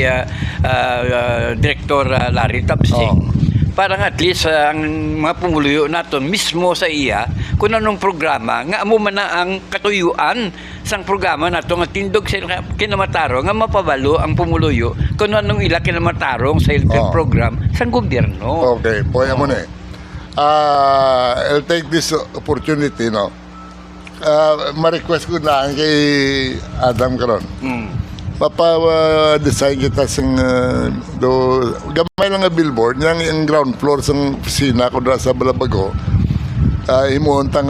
Director Larry Tabsing. Parang at least ang mga pumuluyo natin mismo sa iya kung anong programa nga amo man na ang katuyuan sang programa nato nga tindog sa kinamatarong nga mapabalo ang pumuluyo kung anong ila kinamatarong sa healthcare program sang gobyerno. Okay, poya mo na eh. I'll take this opportunity, no? Ma-request ko na ang kay Adam karon. Mapa-design kita sang gamay lang nga billboard yang ang ground floor sang opisina ko dra sa Balabago. Himuon tang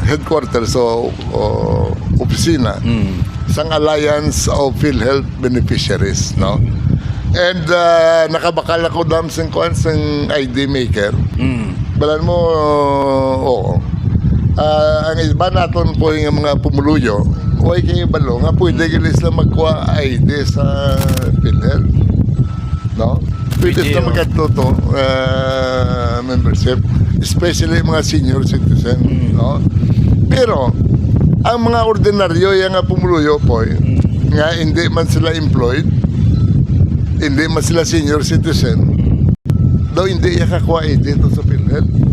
headquarters o opisina sang Alliance of PhilHealth Beneficiaries, no? And nakabakal ako dam sang kuan sang ID maker. Balan mo ang iba naton po yung mga pumuluyo, huwag kayo balo nga pwede kayo sila magkuha ID sa PhilHealth, no? Pwede sila magkatuto membership, especially mga senior citizen, no? Pero ang mga ordinaryo yung nga pumuluyo po nga hindi man sila employed, hindi man sila senior citizen, daw hindi kakuha ID ito sa PhilHealth.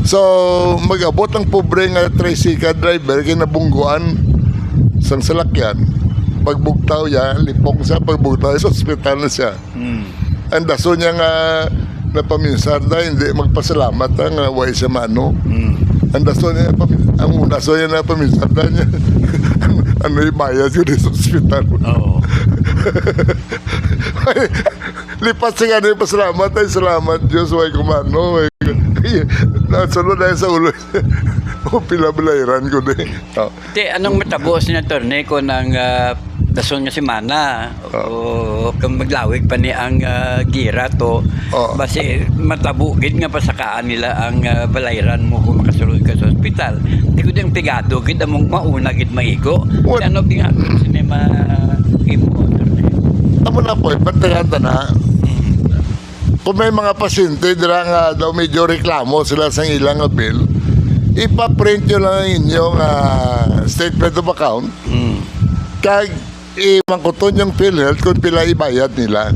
So, mag-abot ang pobre nga tricycle driver kay nabungguan sang salakyan. Pagbugtaw niya, lipong siya, pagbugtaw sa ospital na siya. Ang daso niya nga napaminsar na hindi magpasalamat nga way siya mano. Ang daso niya napaminsar na niya ano ibayad yun sa ospital. Lipat siya nga pasalamat ay salamat Diyos way kumano. Nasunod na sa ulo. Pilabalayran ko din. Anong matabos niya attorney ko ng dason nga si Mana o kung maglawig pa ni ang gira to basi matabugid nga pasakaan nila ang balayran mo kung makasulod ka sa ospital. Di ko din pigado gid among mauna gid maigo. Ano pigado sinema imo attorney. Amo na po, bantayan na. Kung may mga pasyente dira nga daw medyo reklamo sila sa ilang bill, ipa-print nyo lang inyong statement of account. Kag imangkuton yung PhilHealth kung pila ibayad nila.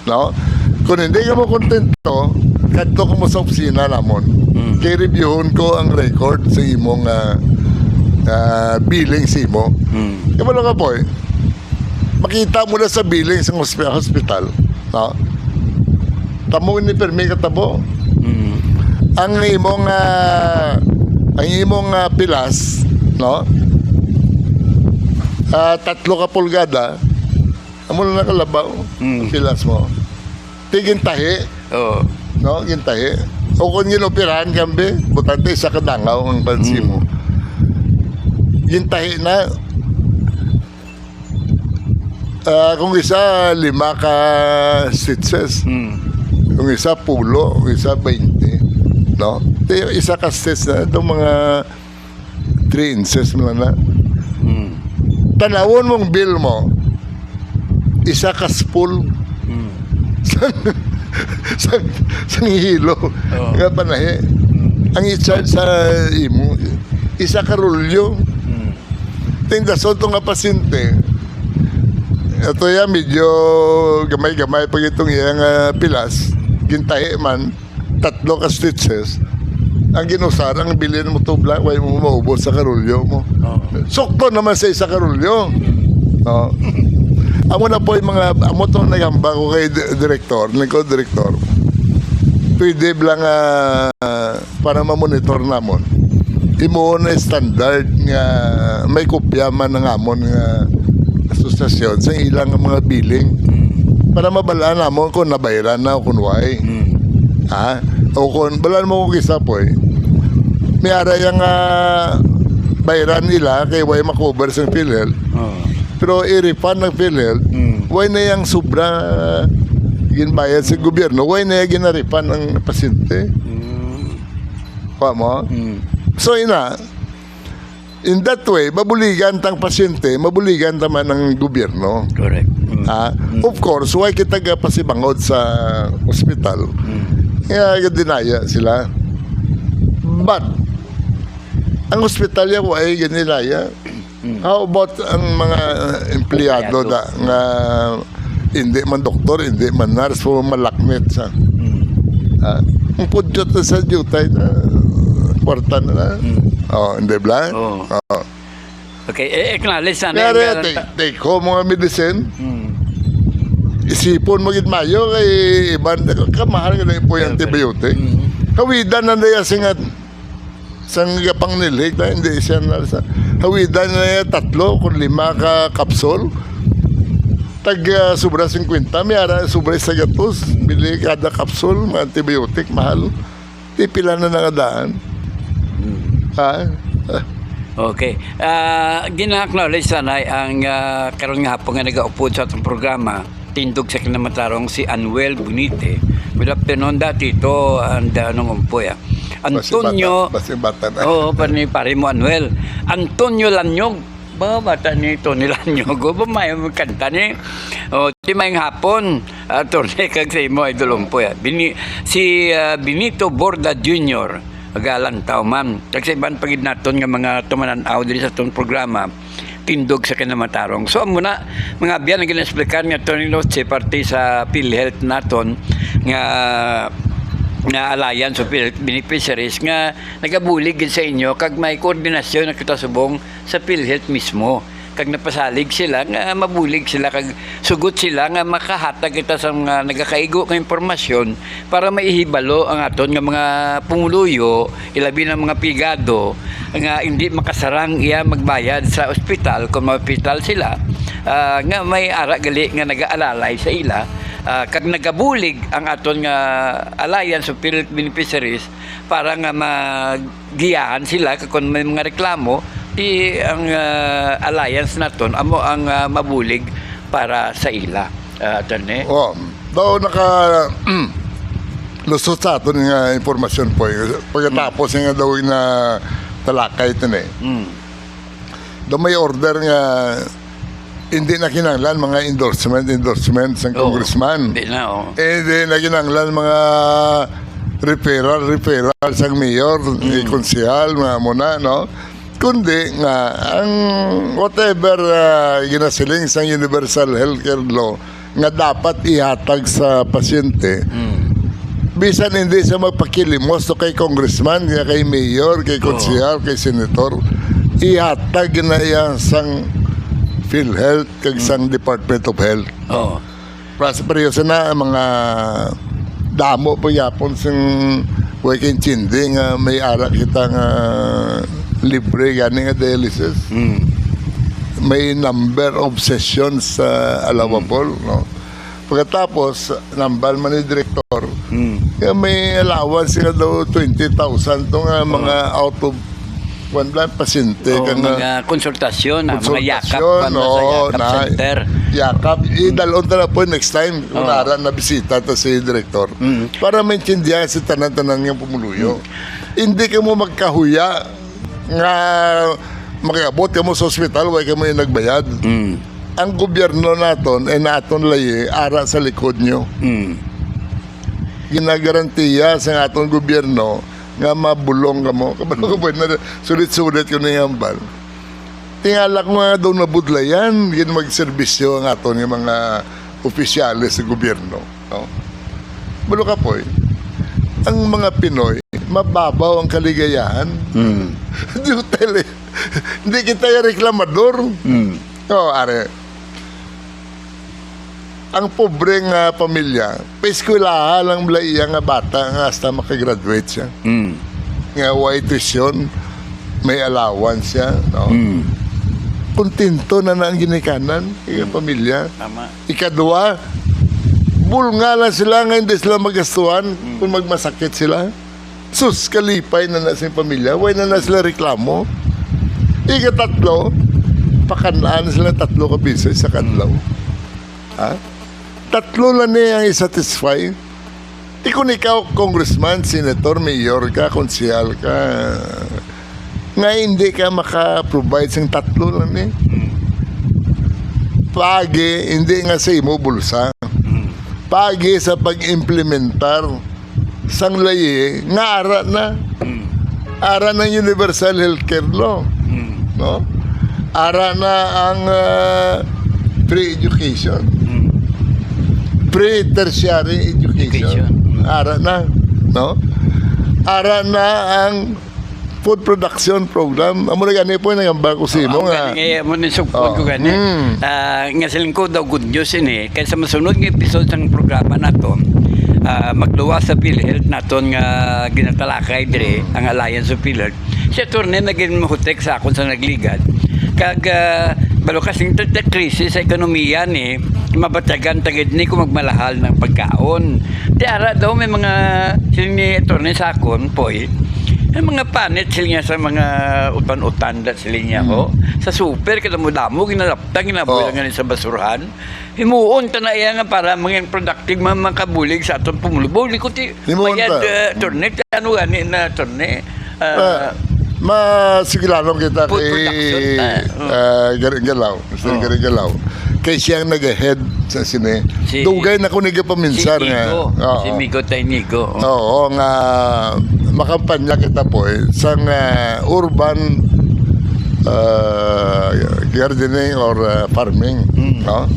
No? Kung hindi ka mo kontento, kadto ko mo sa opisina namon. Kaya reviewon ko ang record sa imong billing sa imo. Kaya lang ka po makita mo na sa billing sa hospital. No? Tamo ni permi katabo. Ang imong pilas, no? 3 ka pulgada. Amo na nakalabaw pilas mo. Tigin tahi. No, gintahi. O kung ginoperahan kambi, butante sa kadangaw ang pansi mo. Gintahi na kung isa 5 ka stitches. Kung isa 10, kung isa 20, no? Isa ka stitch na, itong mga 3 inches mo na. Tanawon mong bill mo, isa ka spool. Sang hilo. Nga panahe. Ang i-charge sa imo, isa ka rolyo. ting dason to nga pasyente. Ito ya medyo gamay-gamay pag itong iyang pilas. Gintahi man, 3 ka stitches. Ang ginusar, ang bilhin mo tubla, way mo maubos sa karulyo mo. Sukto naman sa isa karulyo. No. Amo na po yung mga, amo itong nagamba ko kay direktor, direktor. Pwede lang para ma-monitor namon. Imo na standard nga may kopya man ng amon nga asosasyon sa ilang mga billing para mabalaan namon kung nabayaran na o kung why. Ha? O kung balaan mo kung kisa po may ara yung bayaran nila kay why makover sa PhilHealth. Pero i-refund ng PhilHealth, why na yung sobra ginbayad sa gobyerno, why na yung gina-refund ng pasyente? Pa mo? So in that way, mabuligan tang pasyente, mabuligan taman ng gobyerno. Correct. Of course, why kita pasibangod sa ospital? Kaya dinaya sila. But, ang ospital ya ay ginilaya. How about ang mga empleyado nga hindi man doktor, hindi man nurse, malaknit sa ang pudyot na sa jutay na kwarta na hindi ba? Okay, acknowledge na. Kaya take home mga medicine. Isipon mo mayo kay iban kamahal nga po yung antibiotic. Hawidan na naya singat sang gapang nilig na hindi siya na sa hawidan na 3 kung 5 ka kapsul. Tag sobra 50, may ara sobra 100 bili kada kapsul, mga antibiotic mahal. Tipila na nangadaan. Okay. Gina-acknowledge sana ang karon nga hapon nga nag-upod sa atong programa Tindog sa Kinamatarong si Anuel Bunite. Good afternoon dati ito and anong umpoy Antonio bata na. Oo, pare mo Anuel. Antonio Lanyog. Ba bata ni Tony Lanyog. Ba may kanta ni. Ti may hapon. Torne kag sa imo idol umpoy. Si Benito Borda Jr. Agalan tao ma'am. Tagsiban pagid naton nga mga tumanan-aw diri sa tong programa Tindog sa Kinamatarong. So muna mga biyan ang gina-explicar nga Tony Loche parte sa PhilHealth naton nga alliance of PhilHealth beneficiaries nga nagabulig sa inyo kag may koordinasyon na kita subong sa PhilHealth mismo. Kag napasalig sila nga mabulig sila kag sugot sila nga makahatag kita sa mga nagakaigo nga impormasyon para maihibalo ang aton nga mga pumuluyo ilabi ng mga pigado nga hindi makasarang iya magbayad sa ospital kung ma-ospital sila nga may ara gali nga nagaalalay sa ila kag nagabulig ang aton nga alliance of PhilHealth beneficiaries para nga magiyahan sila kung may mga reklamo ang alliance naton amo ang mabulig para sa ila attorney. Daw lusot sa aton nga impormasyon po pagkatapos nga daw na talakay ito daw may order nga hindi na kinanglan mga endorsements ng congressman. Hindi na hindi na kinanglan mga referral sa mayor, konsehal, mga muna, no? Kundi nga ang whatever ginasiling sa Universal Healthcare Law nga dapat ihatag sa pasyente bisan hindi siya magpakilimos to kay congressman, kay mayor, kay konsehal, kay senator, ihatag na iya sang PhilHealth kag sang Department of Health. Seryoso na mga damo po yapon sang waking chindi nga may ara kita nga libre gani nga dialysis. May number of sessions allowable, no? Pagkatapos nambal man ni direktor kaya may allowance nga daw 20,000 to nga mga out of one blind pasyente mga konsultasyon mga yakap sa yakap center yakap idalon na po next time kunara na bisita ta si direktor para maintindihan si tanan-tanan ng pumuluyo. Hindi ka mo magkahuya nga mag-abot ka mo sa ospital, wala ka mo yung nagbayad. Ang gobyerno naton ay naton layi ara sa likod nyo. Ginagarantiya sa aton gobyerno nga mabulong ka mo. Kapag ko po na sulit-sulit ko na yung hambal. Tingala ko nga daw nabudlayan, yan magserbisyo ang aton yung mga opisyalis sa gobyerno. No? Balo ka po, ang mga Pinoy, mababaw ang kaligayahan. Hindi kita yung reklamador. Are, ang pobreng pamilya, paeskwelahan lang blaiya nga bata nga hasta makagraduate siya. Nga way tuition, may allowance siya. No? Kontento na ang ginikanan yung pamilya. Tama. Ikadua, bulnga lang sila nga hindi sila magastuhan kung magmasakit sila. Sus, kalipay na sa pamilya. Way na sila reklamo. Ikatatlo, pakanaan sila 3 ka piso sa kadlaw. Ha? 3 lang niya ang isatisfy. Di kung ikaw, congressman, senator, mayor ka, konsehal ka, nga hindi ka maka-provide ng 3 lang niya. Pagi, hindi nga sa imo bulsa. Pagi sa pag-implementar sang layi, nga ara na. Ara ng Universal Healthcare Law. No? Ara na ang free education. Pre-tertiary education. Ara na. No? Ara na ang food production program. Amo na gani po nang bago simo nga. Nga mo ni support ko gani. Nga siling ko daw good news ini kaysa masunod nga episode sang programa nato. Magluwas sa PhilHealth naton nga ginatalakay dire ang Alliance of PhilHealth. Siya turne naging mahutek sa akon sa nagligad. Kag balo kasing krisis sa ekonomiya ni mabatagan tagid ni kung magmalahal ng pagkaon. Tiara daw may mga siling ni turne sa akon poy. Ang mga panit sila niya sa mga utan-utan dat sila niya ko. Sa super, kada mo damo, ginalaptang, ginabulang nga sa basurahan. Himuon, tanaya nga para mga productive, mga makabulig sa atong pumulubog. Likuti, mayad turne, ano gani na turne. Masigilanon kita Food kay production, Garing Galaw. Kay siyang nag-head sa sine. Dugay na ko paminsan nga. Si Migo Tainigo. Oo, nga makampanya kita po sa urban gardening or farming. No?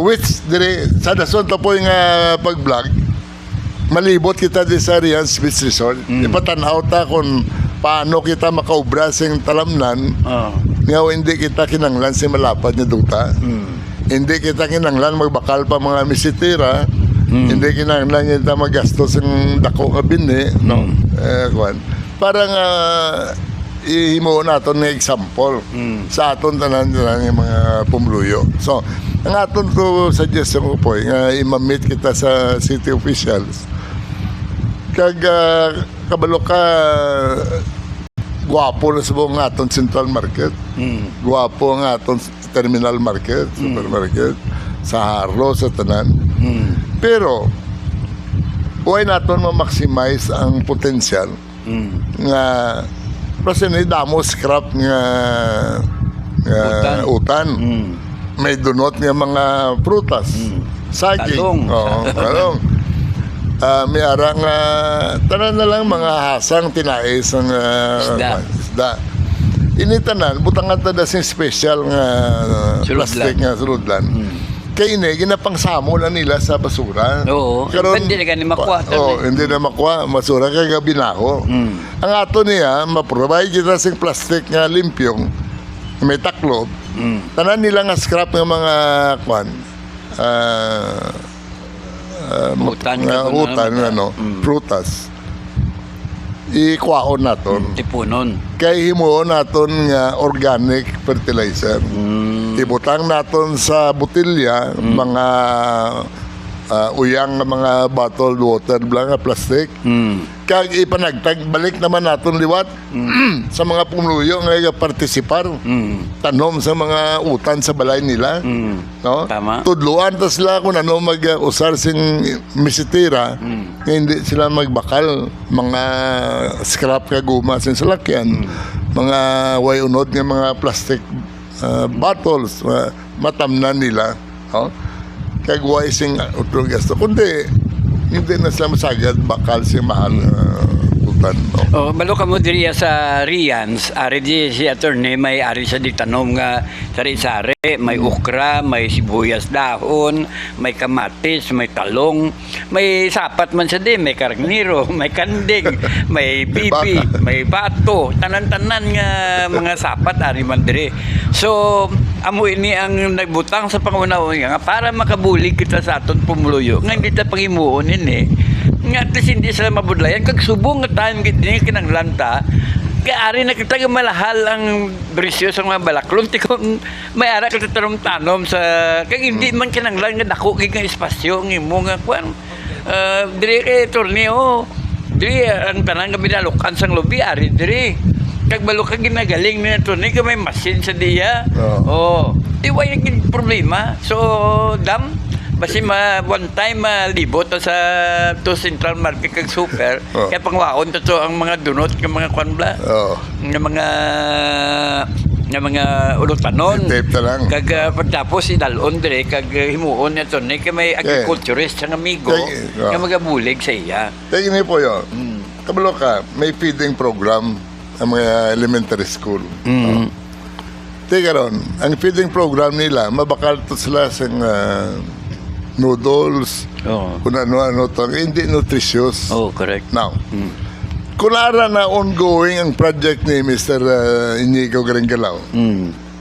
Which dire sa dason to po nga pag-vlog malibot kita di sa Rian's Beach Resort. Ipatanaw ta kung paano kita makaubra sing talamnan. Nga hindi kita kinanglan si malapad ni duta. Hindi kita kinanglan magbakal pa mga misitira. Hindi kinanglan kita magastos ng dako nga bini. No? Parang ihimo naton nga example sa aton tanan yung mga pumluyo. So, ang aton to suggestion ko po, nga imamit kita sa city officials. Kag kabalo ka guwapo na sa buong aton central market. Guwapo ang aton terminal market, supermarket, sa Harlo, sa tanan. Pero, why naton ma-maximize ang potensyal nga kasi ni damo scrap nga utan. May dunot nga mga prutas. Saging. Talong. May arang tanan na lang mga hasang tinais ng isda. Initanan, butangan tada sing special nga plastic nga suludlan. Kaya ini, ginapangsamo na nila sa basura. Oo. Hindi na gani makuha. Hindi na makuha. Basura kaya binaho. Ang ato niya, maprovide kita sing plastic nga limpyong, may taklob. Tanan nila nga scrap ng mga utan, prutas. Ikwaon naton. Tipunon. Kaya himuon naton nga organic fertilizer. Ibutang naton sa botilya mga uyang nga mga bottled water blang nga plastic. Kag ipanagtag balik naman naton liwat sa mga pumuluyo nga partisipar. Tanom sa mga utan sa balay nila. No? Tama. Tudluan ta sila kung ano mag-usar sing misitira nga hindi sila magbakal mga scrap nga guma sing salakyan. Mga way unod nga mga plastic bottles matamnan nila. No? Kagway sing utro gasto kundi hindi na sila masagad bakal si mahal utan. No? Oh, balo ka mo diri sa Rians, ari di si attorney may ari sa di tanom nga sari-sari, may ukra, may sibuyas dahon, may kamatis, may talong, may sapat man sa di, may karniro, may kanding, may bibi, may bato, tanan-tanan nga mga sapat ari man diri. So amo ini ang nagbutang sa pangunahon nga para makabulig kita sa aton pumuluyo nga hindi ta pangimuon ini nga at least hindi sila mabudlayan kag subong nga tayo gini kinanglanta kaya ari na kita nga malahal ang presyo sa mga balaklon ti kung may ara kita tanom sa kag hindi man kinanglan nga dako gid nga espasyo ng imo nga kuan diri kay torneo diri ang tanan nga binalukan sang lobi ari diri kag balo ka ginagaling na ito ni may machine sa diya di wala yung problema so dam basi one time libot sa to Central Market kag super kaya pangwaon to ang mga dunot ng mga kwanbla ng mga ulutanon kag pagtapos idalon dire kag himuon nito ni kay may agriculturist ang amigo nga magabulig sa iya tingin po yun kabalo ka may feeding program ang mga elementary school. Teka ron, ang feeding program nila, mabakal to sila sa noodles, kung ano-ano to, hindi nutritious. Oh, correct. Now, kung ara na ongoing ang project ni Mr. Inigo Garinggalaw,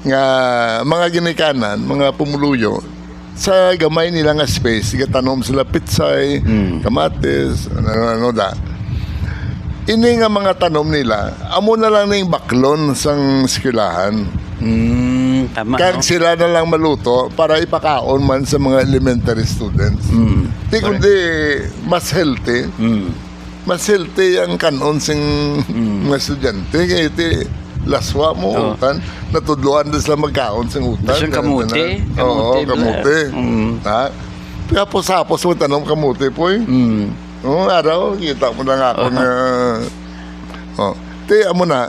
nga mga ginikanan, mga pumuluyo, sa gamay nila nga space, tanom sila pitsay, kamatis, ano da. Ini nga mga tanom nila, amo na lang na yung baklon sang eskwelahan. Tama. Kaya sila na lang maluto para ipakaon man sa mga elementary students. Di kundi mas healthy. Mas healthy ang kanon sing mga estudyante. Kaya iti laswa mo utan. Natudluan na sila magkaon sing utan. Yung kamuti. Oo, kamuti. Tapos mo tanom kamuti po eh. Araw, kita mo na nga ako na tiya mo na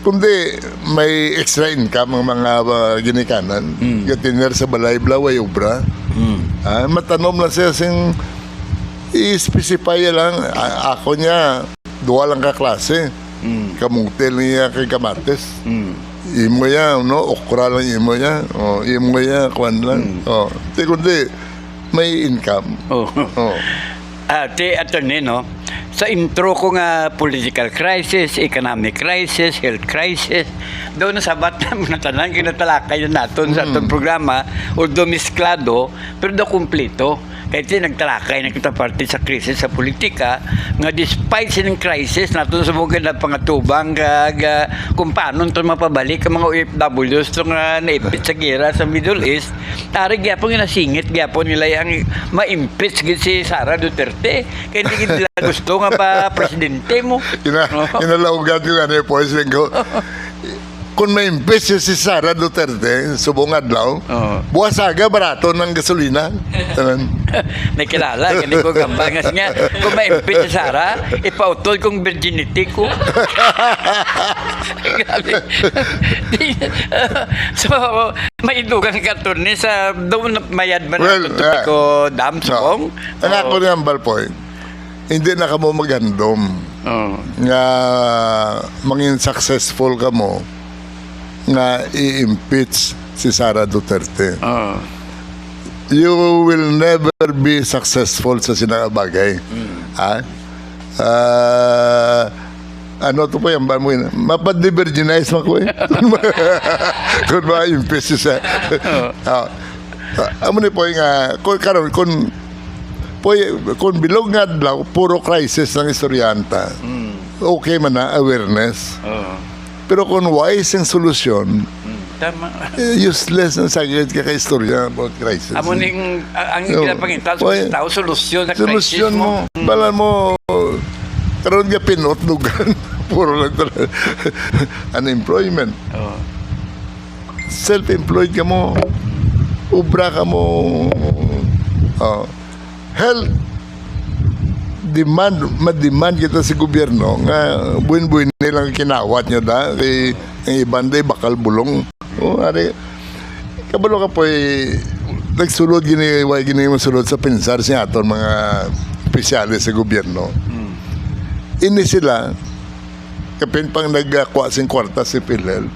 kundi may extra income ang mga ginikanan gatiner sa balay blaway ubra matanom lang siya sing i-specify lang ako niya duwa lang ka klase kamutil niya kay kamatis imo yan okra lang imo yan imo yan kwan lang kundi may income attorney, no? Sa intro ko nga political crisis, economic crisis, health crisis, doon na sabat na tanan kinatalakay na natin sa atong programa, although misklado, pero daw kumpleto. Kaya nagtalakay na kita parte sa krisis sa politika, nga despite sining crisis, natin sa mga pangatubang kung paano ito mapabalik ang mga OFWs ito nga naipit sa gera sa Middle East, tari gyapon nga nasingit, gyapon nila yung ma-impeach si Sara Duterte. Kaya hindi nila gusto nga pa presidente mo. Inalaugan ko nga na yung poison ko. Kung may impeach si Sara Duterte, subong adlaw, buwasaga barato ng gasolina. May kilala, ganun ko gambang. Kasi nga, kung may impeach si Sara, ipautol kong virginity ko. So, may idugang karton sa doon mayad man ko dam subong. Ang ako ng balpoy, hindi na ka mo magandom. Nga mangin successful ka mo nga i-impeach si Sara Duterte. You will never be successful sa sinabagay. Ano to po yung ba mo yun? Mapad-divergenize mo ko eh. Kung ma-impeach siya. Amo ni po yung karon kung bilog nga daw, puro crisis ng istoryanta. Okay man na, awareness. Pero kung wise ang solusyon, useless ang saglit ka istorya about crisis. Amo ning ang ginapangita sa tao solusyon na crisis solusyon mo. Bala mo karon nga pinotlugan puro lang talaga unemployment. Self-employed ka mo. Ubra ka mo. Health ma-demand kita sa gobyerno nga buwin-buwin nilang kinawat nyo da kay ang iban day bakal bulong kabalo ka po nagsulod gini mo sulod sa pinsar siya aton mga espesyales sa gobyerno nga ini sila, kapin pang nagkuha sing kwarta si PhilHealth,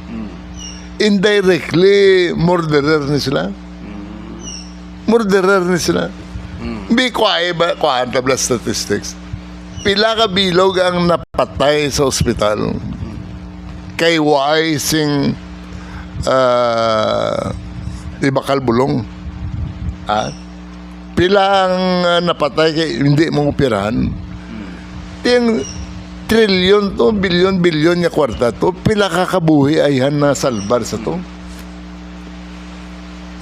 indirectly, murderer ni sila. Murderer ni sila. Hindi ba, kuhaan tabla statistics. Pila ka bilog ang napatay sa ospital. Kay Y sing Ibakal Bulong. Pila ang napatay kay hindi mong operahan. Yung trilyon to, bilyon nga kwarta to, pila kakabuhi ayhan na salbar sa to.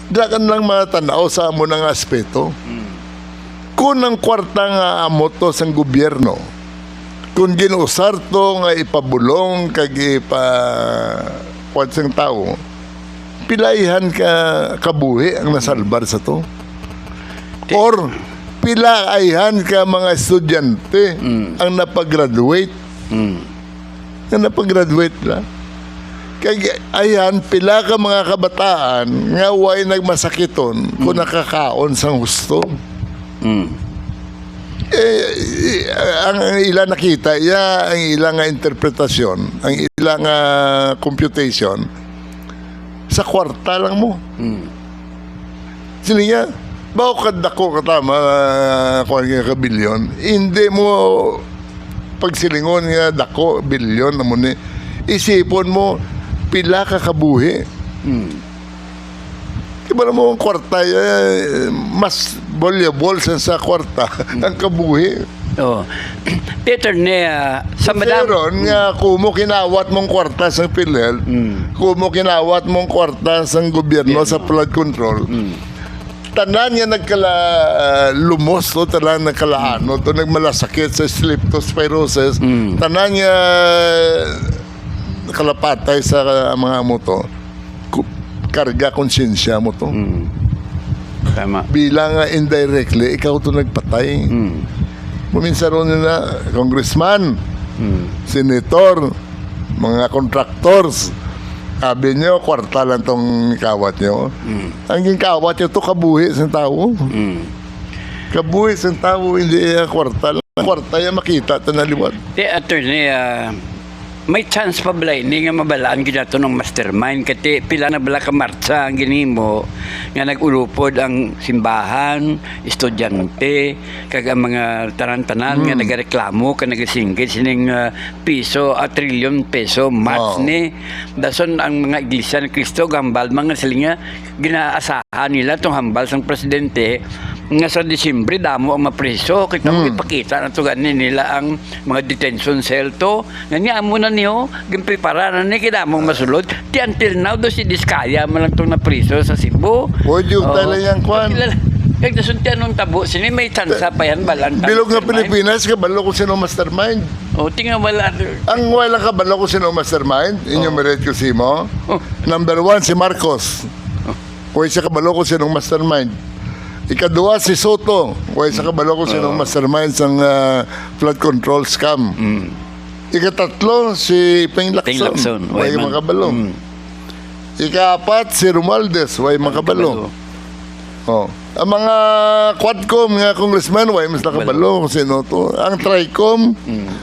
Dagan lang matanaw sa amo ng aspeto. Kung ang kwarta nga amo to sa gobyerno, kung ginusar to nga ipabulong kag kwadsang tao, pilaihan ka kabuhi ang nasalbar sa to. Or pila ayhan ka mga estudyante ang napag-graduate. Ang napag-graduate na. Kaya ayan, pila ka mga kabataan nga way nagmasakiton kung nakakaon sang husto. Ang ilang nakita, ang ilang interpretasyon, ang ilang computation, sa kwarta lang mo. Sino nga, bakit dako katama kung ka bilyon, hindi mo pagsilingon nga dako, bilyon na mo ni, isipon mo, pila ka kabuhi. Diba na mo ang kwarta, mas valuable sa kwarta ang kabuhi. Oh. Peter, sa madam... Pero nga, kumo kinawat mong kwarta sa PhilHealth, kumo kinawat mong kwarta sa gobyerno sa flood control, tanan niya nagkala lumos to, tanan nagkalaano to, nagmalasakit sa leptospirosis, tanan niya nakalapatay sa mga mo to, karga konsensya mo to. Tama. Bilang indirectly, ikaw to nagpatay. Minsan ron nila, congressman, senator, mga contractors, sabi nyo, kwarta lang tong kawat nyo. Ang kawat nyo to, kabuhi sa tao. Kabuhi sa tao, hindi kwarta lang. Kwarta yung makita, ito naliwat. Attorney, may chance pa bala, hindi nga mabalaan ginato ng mastermind kasi pila na bala ka marcha ang ginimo nga nagulupod ang simbahan, estudyante, kag ang mga tanan-tanan nga nagareklamo ka nagasinggit sining piso at trilyon peso march ni dason ang mga iglesia ni Cristo gambal mga silinga ginaasahan nila tong hambal sang presidente nga sa Disyembre damo ang mapreso kita mo ipakita na to ganin nila ang mga detention cell to nga mo na niyo gimprepara na ni kidamong masulod ti until now do si Diskaya man lang tong napreso sa Cebu. Would you tell yang kwan? Kag dasuntian nung tabo sini may tsansa pa yan balan. Bilog nga Pilipinas, kabalo ko sino mastermind. Tinga wala. Ang wala kabalo ko sino mastermind, enumerate ko si mo. Number 1, si Marcos. O isa kabalo ko sino mastermind. Ikaduwa, si Soto. O isa kabalo ko sino mastermind sang flood control scam. Ikatatlo, si Peng Lacson. Way makabalo. Ika-4, si Romualdez. Way makabalo. Ang mga Quadcom nga congressman, way mas nakabalo kung sino to. Ang Tricom,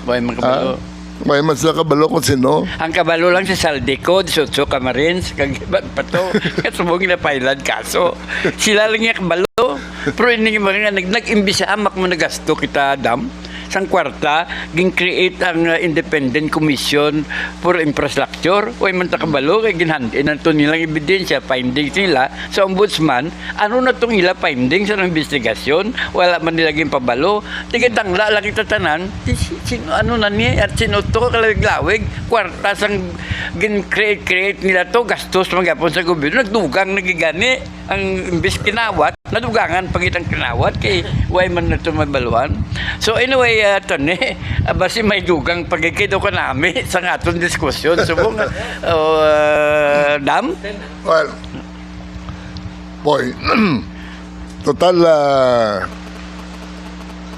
way makabalo. Way mas nakabalo kung sino. Ang kabalo lang si Saldico, Sotso Camarines, kag pato, kasubong na pilot kaso. Sila lang yung kabalo. Pero hindi mga nag-imbisa amak mo na gasto kita, Dam. Sang kwarta, gin-create ang Independent Commission for Infrastructure. O man takabalo, kaya ginhandin ang ito nilang ebidensya, findings nila sa ombudsman. Ano na itong ila findings sa investigasyon? Wala man nilaging pabalo. Tigatangla lang itatanan. Ano na niya? At sino ito kalawig-lawig? Kwarta sang gin-create nila to gastos magapon sa gobyerno. Nagdugang nagigani ang imbis kinawat. Nadugangan pagitang kinawat kay why man na ito mabaluan. So anyway, Tony, basi may dugang pagkikido ka namin sa atong diskusyon. Subong, Dam? Well, boy, total,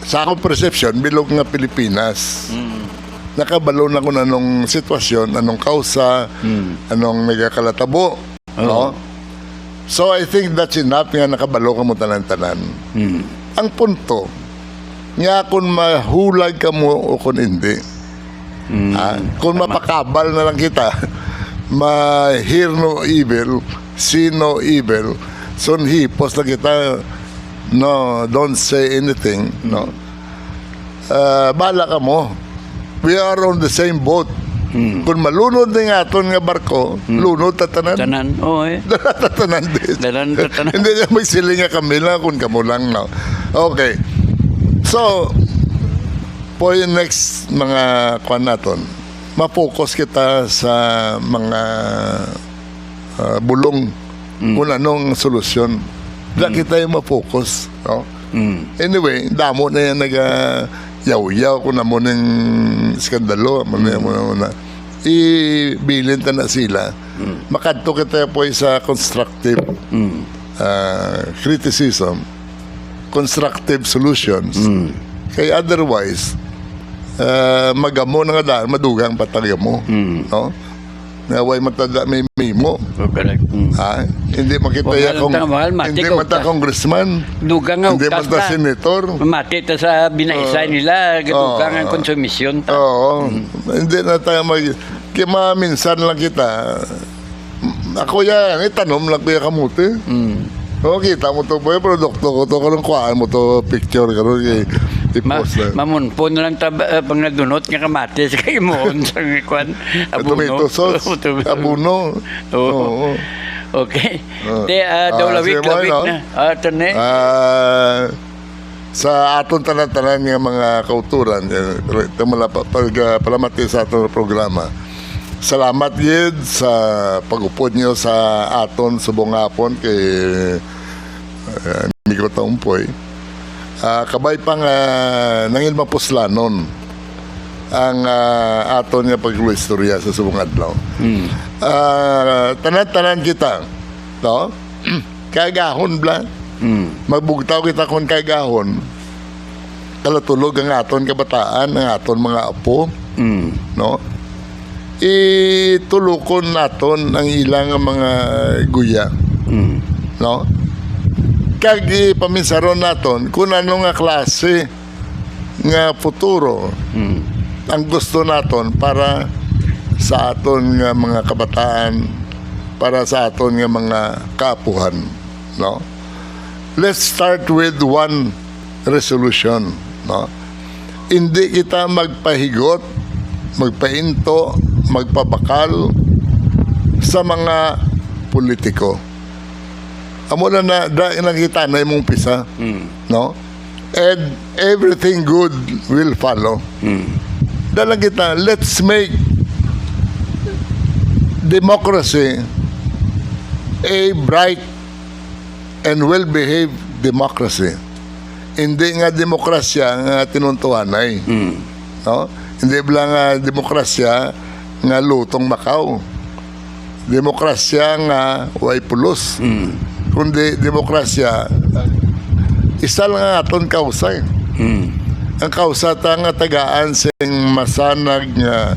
sa akong perception, bilog nga Pilipinas, nakabalo na ko na anong sitwasyon, anong kausa, anong nagkakalatabo, no? So I think that's enough nga nakabalo ka mo tanan-tanan. Ang punto, nga kung mahulag ka mo o kung hindi, Kung mapakabal na lang kita, ma-hear no evil, see no evil, soon hipos na kita, no, don't say anything, no. Bala ka mo. We are on the same boat. Kung malunod na nga aton nga barko, lunod tatanan. Tanan, Tatanan din. Tatanan. Hindi na may siling nga kami lang kung kamo lang, no. Okay. So, po yung next mga kwan naton, ma-focus kita sa mga bulong kung anong solusyon. Wala kita yung ma-focus, no. Anyway, damo na yan yaw-yaw kung na mo ng skandalo, muna. Ibilin ta na sila. Makadto kita po sa constructive criticism, constructive solutions. Kaya otherwise, magamo na nga daan, madugang patagya mo. No? Naway matada may mimo. Correct. Hindi makita ya kung hindi mata congressman. Dugang nga hindi mata senator. Mati ta sa binaisay nila, dugang ang konsumisyon ta. Oo. Hindi na tayo kaya minsan lang kita. Ako yan, tanom lang ko yung kamuti. Kita mo to po yung produkto ko to, karong kuhaan mo to picture karong i-post na. Mamunpo na lang pang nadunot nga kamatis kay mo sa kwan tomato sauce, abuno. Oo. Okay. Dawlawik na. Tane. Sa aton tanan-tanan nga mga kauturan, palamati sa aton programa. Salamat gid sa pag-upod niyo sa aton subong hapon kay Miko Taumpoy. Kabay pang nangin mapuslanon ang aton nga pagluistorya sa subong adlaw. Tanan-tanan kita, no? Kagahon bla. Magbugtaw kita kon kagahon. Kalatulog ang aton kabataan, ang aton mga apo, no? Itulukon naton ang ilang mga guya, no? Kag ipaminsaron naton kung ano nga klase nga futuro ang gusto naton para sa aton nga mga kabataan, para sa aton nga mga kaapuhan, no? Let's start with one resolution, no? Hindi kita magpahigot, magpainto, magpabakal sa mga politiko. Amo na nakita na imong pisa, no? And everything good will follow. Dalang kita, let's make democracy a bright and well-behaved democracy. Hindi nga demokrasya nga tinuntuhanay. No? Hindi ba nga demokrasya nga lutong Macau. Demokrasya nga way pulos. Kundi demokrasya isa lang nga aton kausay. Ang kausata nga tagaan sing masanag nga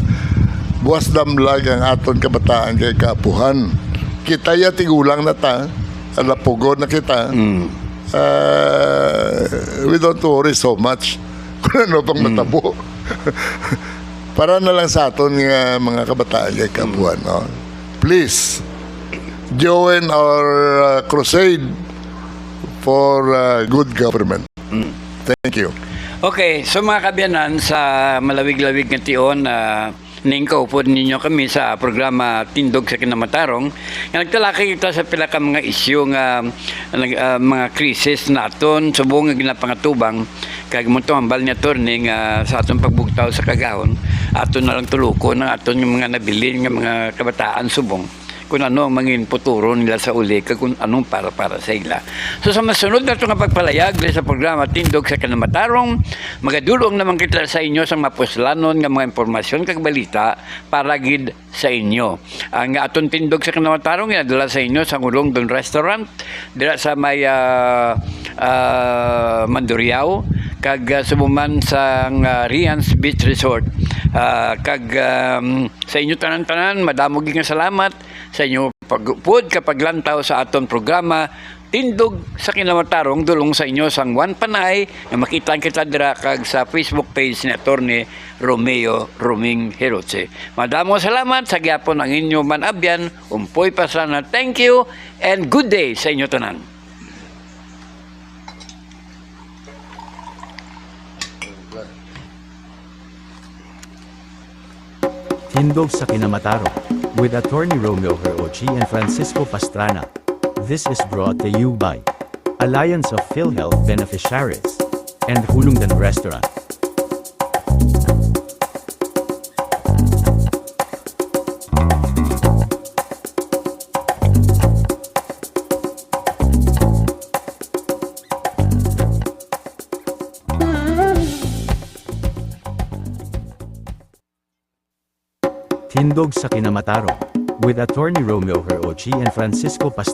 buwas damlag ang aton kabataan kay kaapuhan. Kita ya tigulang na ta, alapugod na kita. We don't worry so much kung ano pang matabo. Para na lang sa aton nga mga kabataan kay kaapuhan, no? Please join our crusade for good government. Thank you. Okay, so mga kabyanan, sa malawig-lawig nga tion, ningkaw po ninyo kami sa programa Tindog sa Kinamatarong. Nagtalakay kita sa pila ka mga isyu nga mga krisis naton, subong nga ginapangatubang, kag mo to hambal niya turning sa atong pagbugtaw sa kagahon, aton na lang tuluko ng aton yung mga nabilin nga mga kabataan subong kung ano ang mangin puturo nila sa uli kung anong para sa ila. So sa masunod na ito nga pagpalayag sa programa Tindog sa Kinamatarong, magadulong naman kita sa inyo sa mapuslanon nga mga impormasyon kag balita para gid sa inyo. Ang aton Tindog sa Kinamatarong inadala sa inyo sa Ngulong Don Restaurant dira sa may Mandurriao kag sumuman sa Rian's Beach Resort. Kag sa inyo tanan-tanan madamo gyud nga salamat sa inyo pagupod kapag lantaw sa aton programa Tindog sa Kinamatarong dulong sa inyo sang Juan Panay na makita kita dira kag sa Facebook page ni Attorney Romeo Roming Herotse. Madamo salamat sa gyapon ang inyo manabyan. Umpoy pa sana. Thank you and good day sa inyo tanan. Tindog sa Kinamatarong with Attorney Romeo Herochi and Francisco Pastrana. This is brought to you by Alliance of PhilHealth Beneficiaries and Hulungdan Restaurant. Tindog sa Kinamatarong with Attorney Romeo Herochi and Francisco Pastrana.